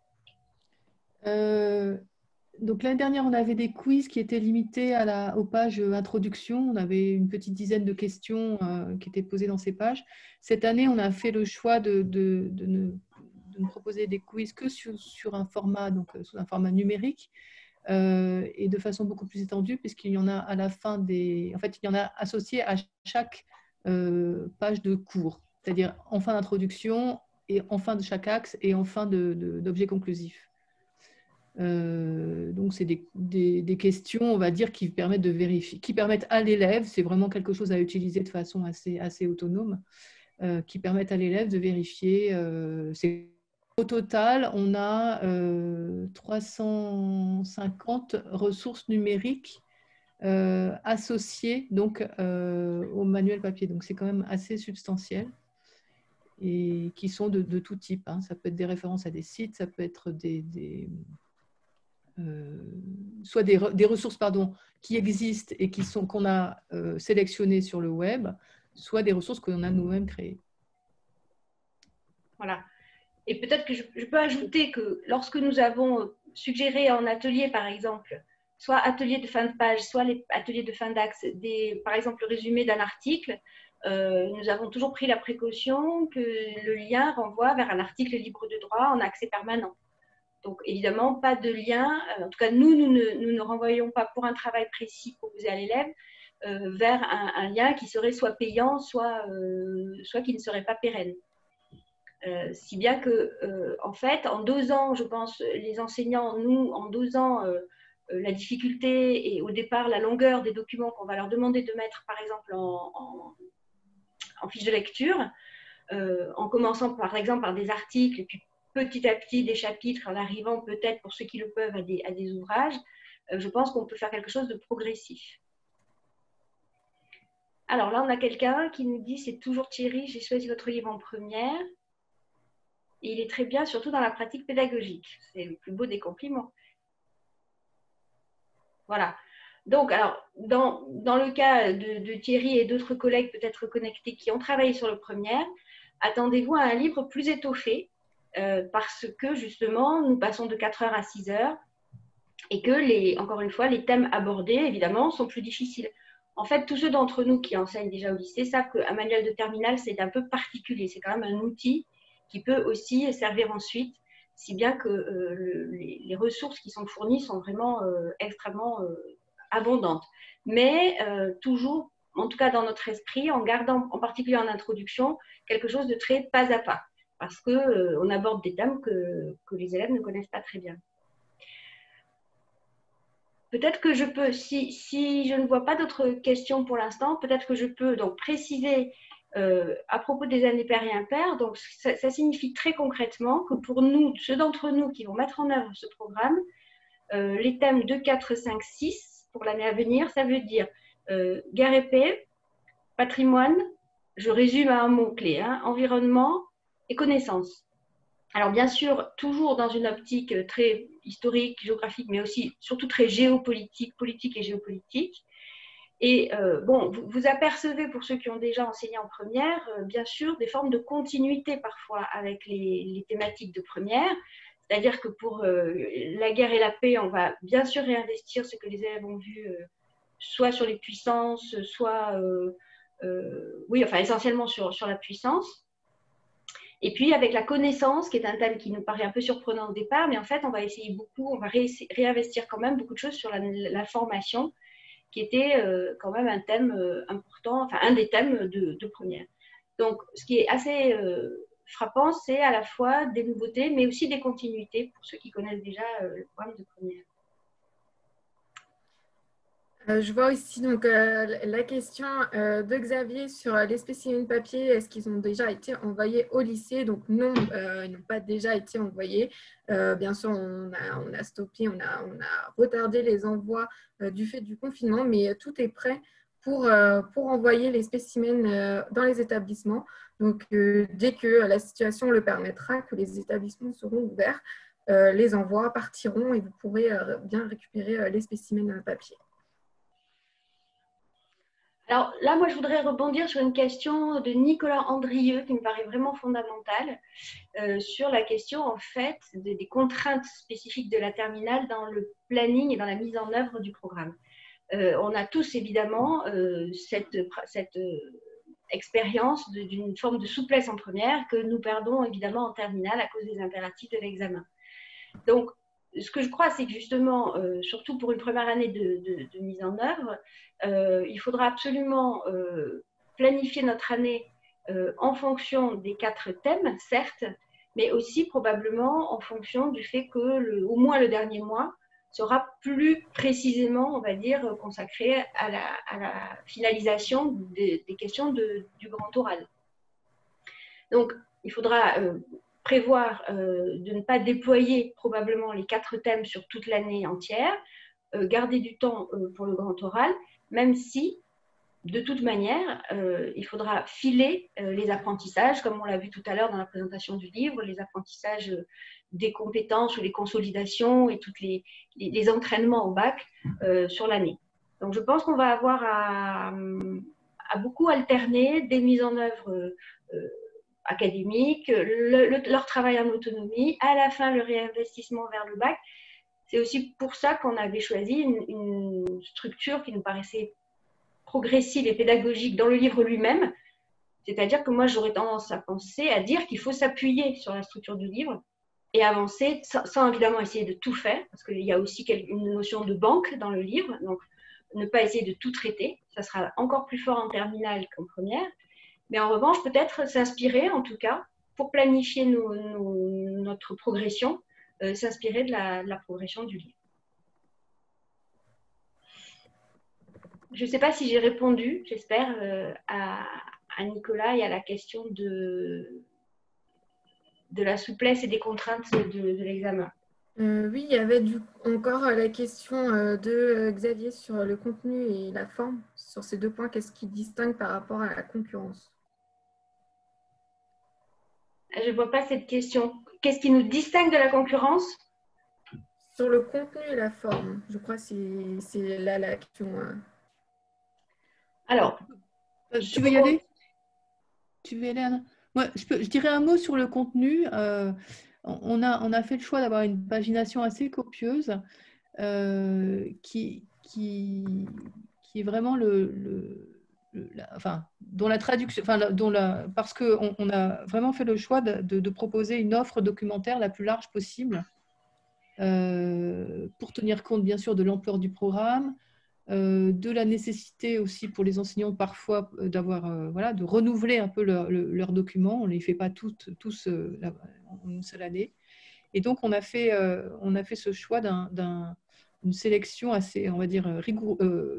Speaker 3: Donc l'année dernière, on avait des quiz qui étaient limités aux pages introduction. On avait une petite dizaine de questions qui étaient posées dans ces pages. Cette année, on a fait le choix de ne proposer des quiz que sur un format, donc sous un format numérique, et de façon beaucoup plus étendue, puisqu'il y en a à la fin en fait, il y en a associé à chaque page de cours, c'est-à-dire en fin d'introduction et en fin de chaque axe et en fin d'objet conclusif. Donc, c'est des questions, on va dire, qui permettent de vérifier, qui permettent à l'élève, c'est vraiment quelque chose à utiliser de façon assez autonome, qui permettent à l'élève de vérifier. Au total, on a 350 ressources numériques associées donc, au manuel papier. Donc, c'est quand même assez substantiel et qui sont de tout type. Hein. Ça peut être des références à des sites, ça peut être soit des ressources qui existent et qu'on a sélectionnées sur le web, soit des ressources qu'on a nous-mêmes créées.
Speaker 2: Voilà. Et peut-être que je peux ajouter que lorsque nous avons suggéré en atelier, par exemple, soit atelier de fin de page, soit les ateliers de fin d'axe, par exemple le résumé d'un article, nous avons toujours pris la précaution que le lien renvoie vers un article libre de droit en accès permanent. Donc, évidemment, pas de lien. En tout cas, nous ne renvoyons pas pour un travail précis proposé à l'élève vers un lien qui serait soit payant, soit qui ne serait pas pérenne. Si bien que, en fait, en 2 ans, je pense, les enseignants, nous, en 2 ans, la difficulté et au départ la longueur des documents qu'on va leur demander de mettre, par exemple, en fiche de lecture, en commençant par exemple par des articles, et puis petit à petit des chapitres, en arrivant peut-être, pour ceux qui le peuvent, à des ouvrages, je pense qu'on peut faire quelque chose de progressif. Alors là, on a quelqu'un qui nous dit « C'est toujours Thierry, j'ai choisi votre livre en première. » Et il est très bien, surtout dans la pratique pédagogique. C'est le plus beau des compliments. Voilà. Donc, alors, dans le cas de Thierry et d'autres collègues peut-être connectés qui ont travaillé sur le premier, attendez-vous à un livre plus étoffé parce que, justement, nous passons de 4 heures à 6 heures et que, encore une fois, les thèmes abordés, évidemment, sont plus difficiles. En fait, tous ceux d'entre nous qui enseignent déjà au lycée savent qu'un manuel de terminale, c'est un peu particulier. C'est quand même un outil qui peut aussi servir ensuite, si bien que les ressources qui sont fournies sont vraiment extrêmement abondantes. Mais toujours, en tout cas dans notre esprit, en gardant en particulier en introduction, quelque chose de très pas à pas, parce qu'on aborde des thèmes que les élèves ne connaissent pas très bien. Peut-être que je peux, si je ne vois pas d'autres questions pour l'instant, peut-être que je peux donc préciser à propos des années paires et impaires. Donc, ça signifie très concrètement que pour nous, ceux d'entre nous qui vont mettre en œuvre ce programme, les thèmes 2, 4, 5, 6 pour l'année à venir, ça veut dire guerre et paix, patrimoine, je résume à un mot-clé, hein, environnement et connaissance. Alors, bien sûr, toujours dans une optique très historique, géographique, mais aussi surtout très géopolitique, politique et géopolitique. Et bon, vous apercevez, pour ceux qui ont déjà enseigné en première, bien sûr, des formes de continuité parfois avec les thématiques de première. C'est-à-dire que pour la guerre et la paix, on va bien sûr réinvestir ce que les élèves ont vu, soit sur les puissances, soit, oui, enfin essentiellement sur la puissance. Et puis, avec la connaissance, qui est un thème qui nous paraît un peu surprenant au départ, mais en fait, on va essayer beaucoup, on va réinvestir quand même beaucoup de choses sur la formation, qui était quand même un thème important, enfin, un des thèmes de première. Donc, ce qui est assez frappant, c'est à la fois des nouveautés, mais aussi des continuités, pour ceux qui connaissent déjà le programme de première.
Speaker 1: Je vois aussi donc, la question de Xavier sur les spécimens papier. Est-ce qu'ils ont déjà été envoyés au lycée? Donc non, ils n'ont pas déjà été envoyés. Bien sûr, on a stoppé, on a retardé les envois du fait du confinement, mais tout est prêt pour envoyer les spécimens dans les établissements. Donc dès que la situation le permettra, que les établissements seront ouverts, les envois partiront et vous pourrez bien récupérer les spécimens papier.
Speaker 2: Alors là, moi, je voudrais rebondir sur une question de Nicolas Andrieux qui me paraît vraiment fondamentale sur la question, en fait, des contraintes spécifiques de la terminale dans le planning et dans la mise en œuvre du programme. On a tous, évidemment, cette expérience d'une forme de souplesse en première que nous perdons, évidemment, en terminale à cause des impératifs de l'examen. Donc, ce que je crois, c'est que justement, surtout pour une première année de mise en œuvre, il faudra absolument planifier notre année en fonction des 4 thèmes, certes, mais aussi probablement en fonction du fait que au moins le dernier mois sera plus précisément, on va dire, consacré à la finalisation des questions du grand oral. Donc, il faudra prévoir de ne pas déployer probablement les 4 thèmes sur toute l'année entière, garder du temps pour le grand oral, même si, de toute manière, il faudra filer les apprentissages, comme on l'a vu tout à l'heure dans la présentation du livre, les apprentissages des compétences ou les consolidations et tous les entraînements au bac sur l'année. Donc, je pense qu'on va avoir à beaucoup alterner des mises en œuvre académiques, leur travail en autonomie, à la fin le réinvestissement vers le bac. C'est aussi pour ça qu'on avait choisi une structure qui nous paraissait progressive et pédagogique dans le livre lui-même. C'est-à-dire que moi, j'aurais tendance à penser, à dire qu'il faut s'appuyer sur la structure du livre et avancer sans évidemment essayer de tout faire, parce qu'il y a aussi une notion de banque dans le livre. Donc, ne pas essayer de tout traiter. Ça sera encore plus fort en terminale qu'en première. Mais en revanche, peut-être s'inspirer, en tout cas, pour planifier notre progression, s'inspirer de la progression du livre. Je ne sais pas si j'ai répondu, j'espère, à Nicolas et à la question de la souplesse et des contraintes de l'examen.
Speaker 1: Oui, il y avait encore la question de Xavier sur le contenu et la forme. Sur ces deux points, qu'est-ce qui distingue par rapport à la concurrence?
Speaker 2: Je ne vois pas cette question. Qu'est-ce qui nous distingue de la concurrence?
Speaker 1: Sur le contenu et la forme, je crois que c'est là la question.
Speaker 2: Alors,
Speaker 3: tu veux y aller? Tu veux y aller, Anna? Moi, je dirais un mot sur le contenu. On a fait le choix d'avoir une pagination assez copieuse qui est vraiment dont la traduction, parce qu'on a vraiment fait le choix de proposer une offre documentaire la plus large possible pour tenir compte bien sûr de l'ampleur du programme, de la nécessité aussi pour les enseignants parfois de renouveler un peu leurs documents. On ne les fait pas tous en une seule année. Et donc, on a fait ce choix d'une sélection assez, on va dire,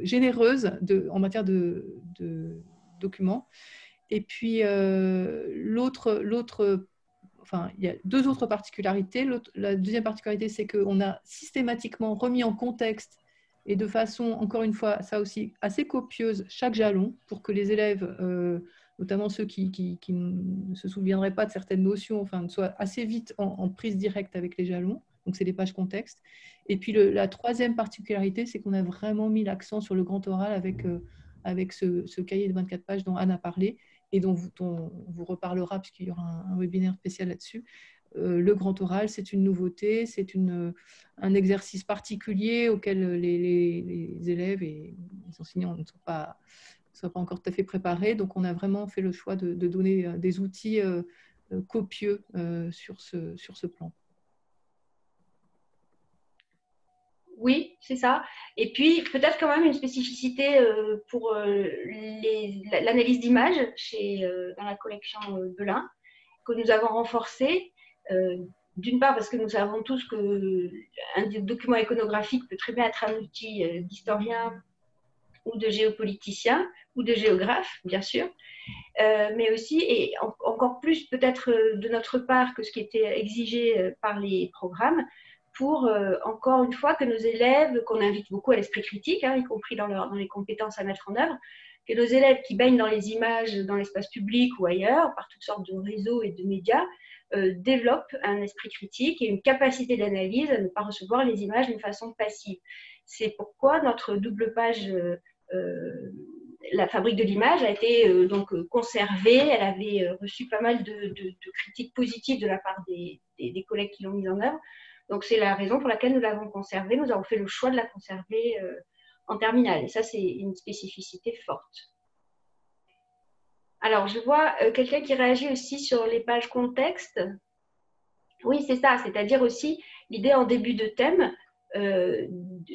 Speaker 3: généreuse en matière de documents. Et puis, il y a deux autres particularités. La deuxième particularité, c'est qu'on a systématiquement remis en contexte et de façon, encore une fois, ça aussi, assez copieuse, chaque jalon pour que les élèves, notamment ceux qui ne se souviendraient pas de certaines notions, soient assez vite en prise directe avec les jalons. Donc, c'est des pages contexte. Et puis, la troisième particularité, c'est qu'on a vraiment mis l'accent sur le grand oral avec ce cahier de 24 pages dont Anne a parlé et dont on vous reparlera puisqu'il y aura un webinaire spécial là-dessus. Le grand oral, c'est une nouveauté, c'est un exercice particulier auquel les élèves et les enseignants ne sont pas encore tout à fait préparés. Donc, on a vraiment fait le choix de donner des outils copieux sur ce plan.
Speaker 2: Oui, c'est ça. Et puis, peut-être quand même une spécificité pour l'analyse d'images dans la collection Belin, que nous avons renforcée. D'une part, parce que nous savons tous qu'un document iconographique peut très bien être un outil d'historien ou de géopoliticien ou de géographe, bien sûr, mais aussi, et encore plus peut-être de notre part que ce qui était exigé par les programmes, pour, encore une fois, que nos élèves, qu'on invite beaucoup à l'esprit critique, y compris dans les compétences à mettre en œuvre, que nos élèves qui baignent dans les images, dans l'espace public ou ailleurs, par toutes sortes de réseaux et de médias, développent un esprit critique et une capacité d'analyse à ne pas recevoir les images d'une façon passive. C'est pourquoi notre double page la fabrique de l'image a été donc conservée. Elle avait reçu pas mal de critiques positives de la part des collègues qui l'ont mise en œuvre. Donc, c'est la raison pour laquelle nous l'avons conservée. Nous avons fait le choix de la conserver en terminale. Et ça, c'est une spécificité forte. Alors, je vois quelqu'un qui réagit aussi sur les pages contexte. Oui, c'est ça. C'est-à-dire aussi l'idée en début de thème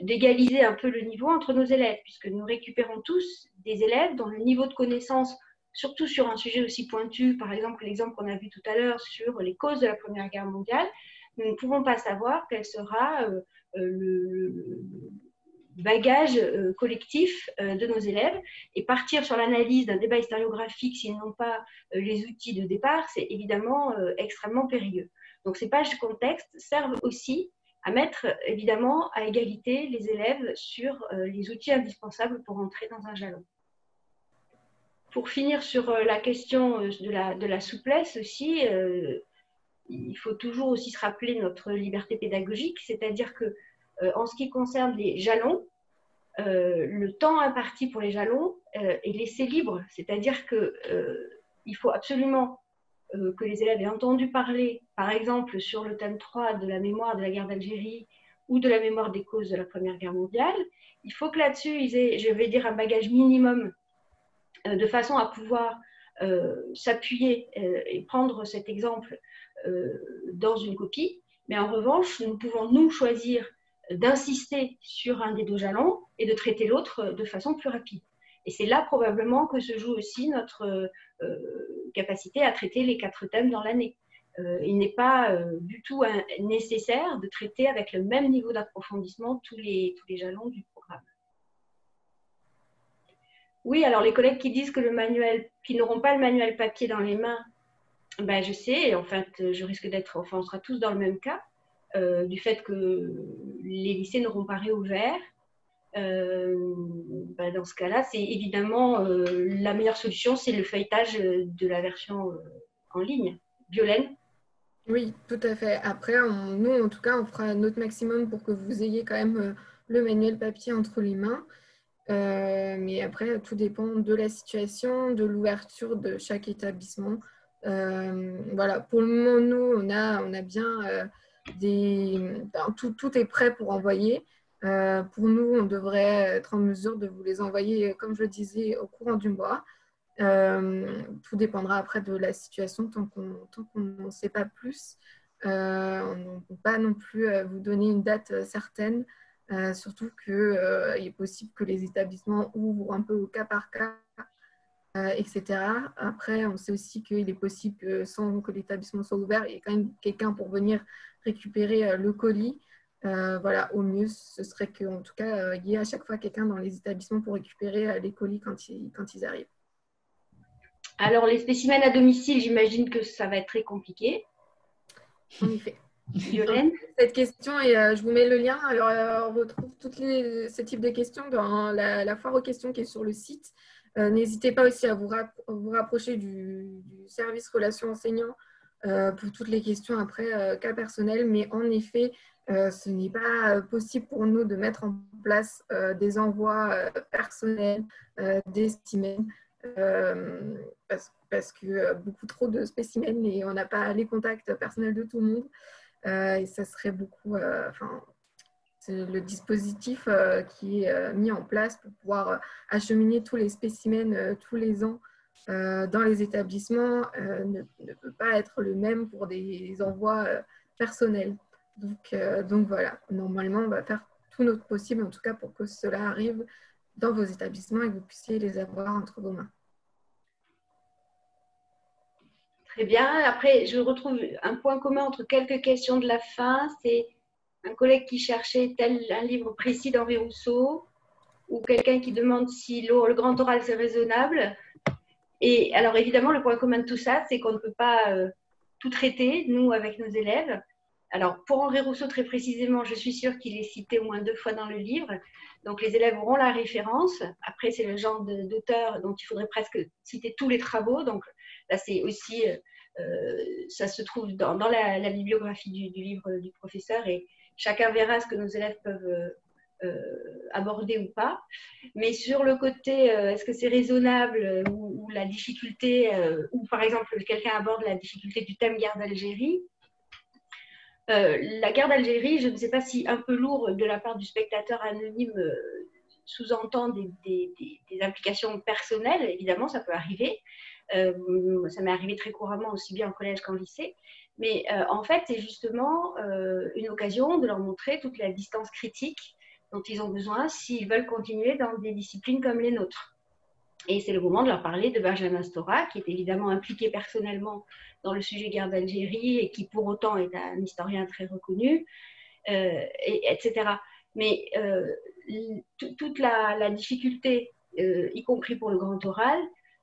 Speaker 2: d'égaliser un peu le niveau entre nos élèves, puisque nous récupérons tous des élèves dont le niveau de connaissance, surtout sur un sujet aussi pointu, par exemple l'exemple qu'on a vu tout à l'heure sur les causes de la Première Guerre mondiale, nous ne pouvons pas savoir quel sera le bagage collectif de nos élèves, et partir sur l'analyse d'un débat historiographique s'ils n'ont pas les outils de départ, c'est évidemment extrêmement périlleux. Donc ces pages contexte servent aussi à mettre évidemment à égalité les élèves sur les outils indispensables pour entrer dans un jalon. Pour finir sur la question de la souplesse aussi, il faut toujours aussi se rappeler notre liberté pédagogique, c'est-à-dire que en ce qui concerne les jalons, le temps imparti pour les jalons est laissé libre, c'est-à-dire qu'il faut absolument que les élèves aient entendu parler, par exemple, sur le thème 3 de la mémoire de la guerre d'Algérie ou de la mémoire des causes de la Première Guerre mondiale. Il faut que là-dessus, ils aient, je vais dire, un bagage minimum de façon à pouvoir s'appuyer et prendre cet exemple dans une copie. Mais en revanche, nous pouvons, nous, choisir d'insister sur un des deux jalons et de traiter l'autre de façon plus rapide. Et c'est là probablement que se joue aussi notre capacité à traiter les 4 thèmes dans l'année. Il n'est pas du tout nécessaire de traiter avec le même niveau d'approfondissement tous les jalons du programme. Oui, alors les collègues qui disent que qui n'auront pas le manuel papier dans les mains, ben je sais, en fait, je risque d'être, enfin, on sera tous dans le même cas, du fait que les lycées n'auront pas réouvert. Ben dans ce cas-là, c'est évidemment la meilleure solution, c'est le feuilletage de la version en ligne. Violaine?
Speaker 1: Oui, tout à fait. Après, nous, en tout cas, on fera notre maximum pour que vous ayez quand même le manuel papier entre les mains. Mais après, tout dépend de la situation, de l'ouverture de chaque établissement. Voilà, pour le moment, nous, on a bien tout est prêt pour envoyer. Pour nous, on devrait être en mesure de vous les envoyer, comme je le disais, au courant du mois. Tout dépendra après de la situation tant qu'on n'en sait pas plus. On ne peut pas non plus vous donner une date certaine, surtout qu'il est possible que les établissements ouvrent un peu au cas par cas, etc. Après, on sait aussi qu'il est possible que sans que l'établissement soit ouvert, il y ait quand même quelqu'un pour venir récupérer le colis. Voilà, au mieux, ce serait qu'en tout cas, il y ait à chaque fois quelqu'un dans les établissements pour récupérer les colis quand ils arrivent.
Speaker 2: Alors, les spécimens à domicile, j'imagine que ça va être très compliqué.
Speaker 1: En effet.
Speaker 2: Violaine?
Speaker 1: Cette question, et je vous mets le lien. Alors, on retrouve tous ces types de questions dans la foire aux questions qui est sur le site. N'hésitez pas aussi à vous rapprocher du service relations enseignants pour toutes les questions après cas personnel. Mais en effet, ce n'est pas possible pour nous de mettre en place des envois personnels, des spécimens. Parce que beaucoup trop de spécimens et on n'a pas les contacts personnels de tout le monde. Et ça serait beaucoup, c'est le dispositif qui est mis en place pour pouvoir acheminer tous les spécimens tous les ans dans les établissements ne peut pas être le même pour des envois personnels. Donc voilà, normalement, on va faire tout notre possible, en tout cas pour que cela arrive dans vos établissements et que vous puissiez les avoir entre vos mains.
Speaker 2: Très bien. Après, je retrouve un point commun entre quelques questions de la fin. C'est un collègue qui cherchait un livre précis d'Henri Rousseau ou quelqu'un qui demande si le grand oral c'est raisonnable. Et alors évidemment, le point commun de tout ça, c'est qu'on ne peut pas tout traiter, nous, avec nos élèves. Alors pour Henri Rousseau, très précisément, je suis sûre qu'il est cité au moins 2 fois dans le livre. Donc les élèves auront la référence. Après, c'est le genre d'auteur dont il faudrait presque citer tous les travaux. Donc là, c'est aussi, ça se trouve dans la bibliographie du livre du professeur et chacun verra ce que nos élèves peuvent aborder ou pas. Mais sur le côté, est-ce que c'est raisonnable ou la difficulté, ou par exemple, quelqu'un aborde la difficulté du thème guerre d'Algérie. La guerre d'Algérie, je ne sais pas si un peu lourd de la part du spectateur anonyme sous-entend des implications personnelles. Évidemment, ça peut arriver. Ça m'est arrivé très couramment, aussi bien en collège qu'en lycée. Mais en fait, c'est justement une occasion de leur montrer toute la distance critique dont ils ont besoin s'ils veulent continuer dans des disciplines comme les nôtres. Et c'est le moment de leur parler de Benjamin Stora, qui est évidemment impliqué personnellement dans le sujet guerre d'Algérie et qui pour autant est un historien très reconnu, etc. Mais toute la difficulté, y compris pour le grand oral,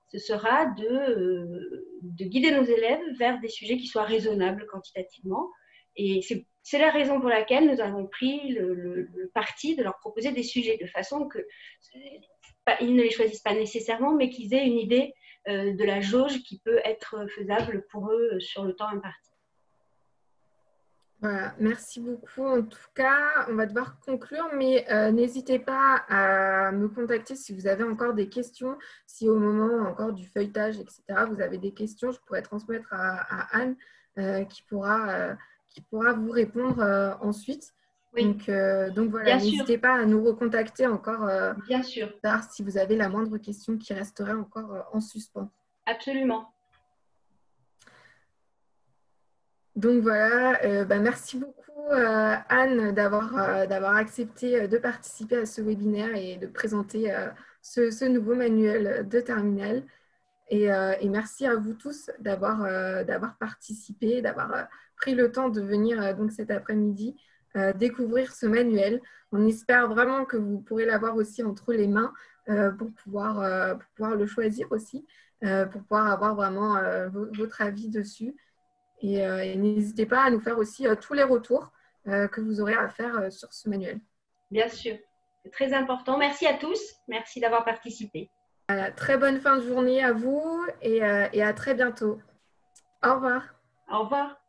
Speaker 2: ce sera de guider nos élèves vers des sujets qui soient raisonnables quantitativement. Et c'est la raison pour laquelle nous avons pris le parti de leur proposer des sujets de façon qu'ils ne les choisissent pas nécessairement, mais qu'ils aient une idée de la jauge qui peut être faisable pour eux sur le temps imparti.
Speaker 1: Voilà, merci beaucoup. En tout cas, on va devoir conclure, mais n'hésitez pas à me contacter si vous avez encore des questions. Si au moment encore du feuilletage, etc., vous avez des questions, je pourrais transmettre à Anne qui pourra vous répondre ensuite.
Speaker 2: Oui.
Speaker 1: Donc voilà, n'hésitez pas à nous recontacter encore
Speaker 2: Bien sûr.
Speaker 1: plus tard si vous avez la moindre question qui resterait encore en suspens.
Speaker 2: Absolument.
Speaker 1: Donc voilà, merci beaucoup Anne d'avoir accepté de participer à ce webinaire et de présenter ce nouveau manuel de terminale. Et merci à vous tous d'avoir participé, d'avoir pris le temps de venir donc cet après-midi découvrir ce manuel. On espère vraiment que vous pourrez l'avoir aussi entre les mains pour pouvoir le choisir aussi, pour pouvoir avoir vraiment votre avis dessus. Et n'hésitez pas à nous faire aussi tous les retours que vous aurez à faire sur ce manuel.
Speaker 2: Bien sûr, c'est très important. Merci à tous. Merci d'avoir participé.
Speaker 1: Voilà, très bonne fin de journée à vous et à très bientôt. Au revoir.
Speaker 2: Au revoir.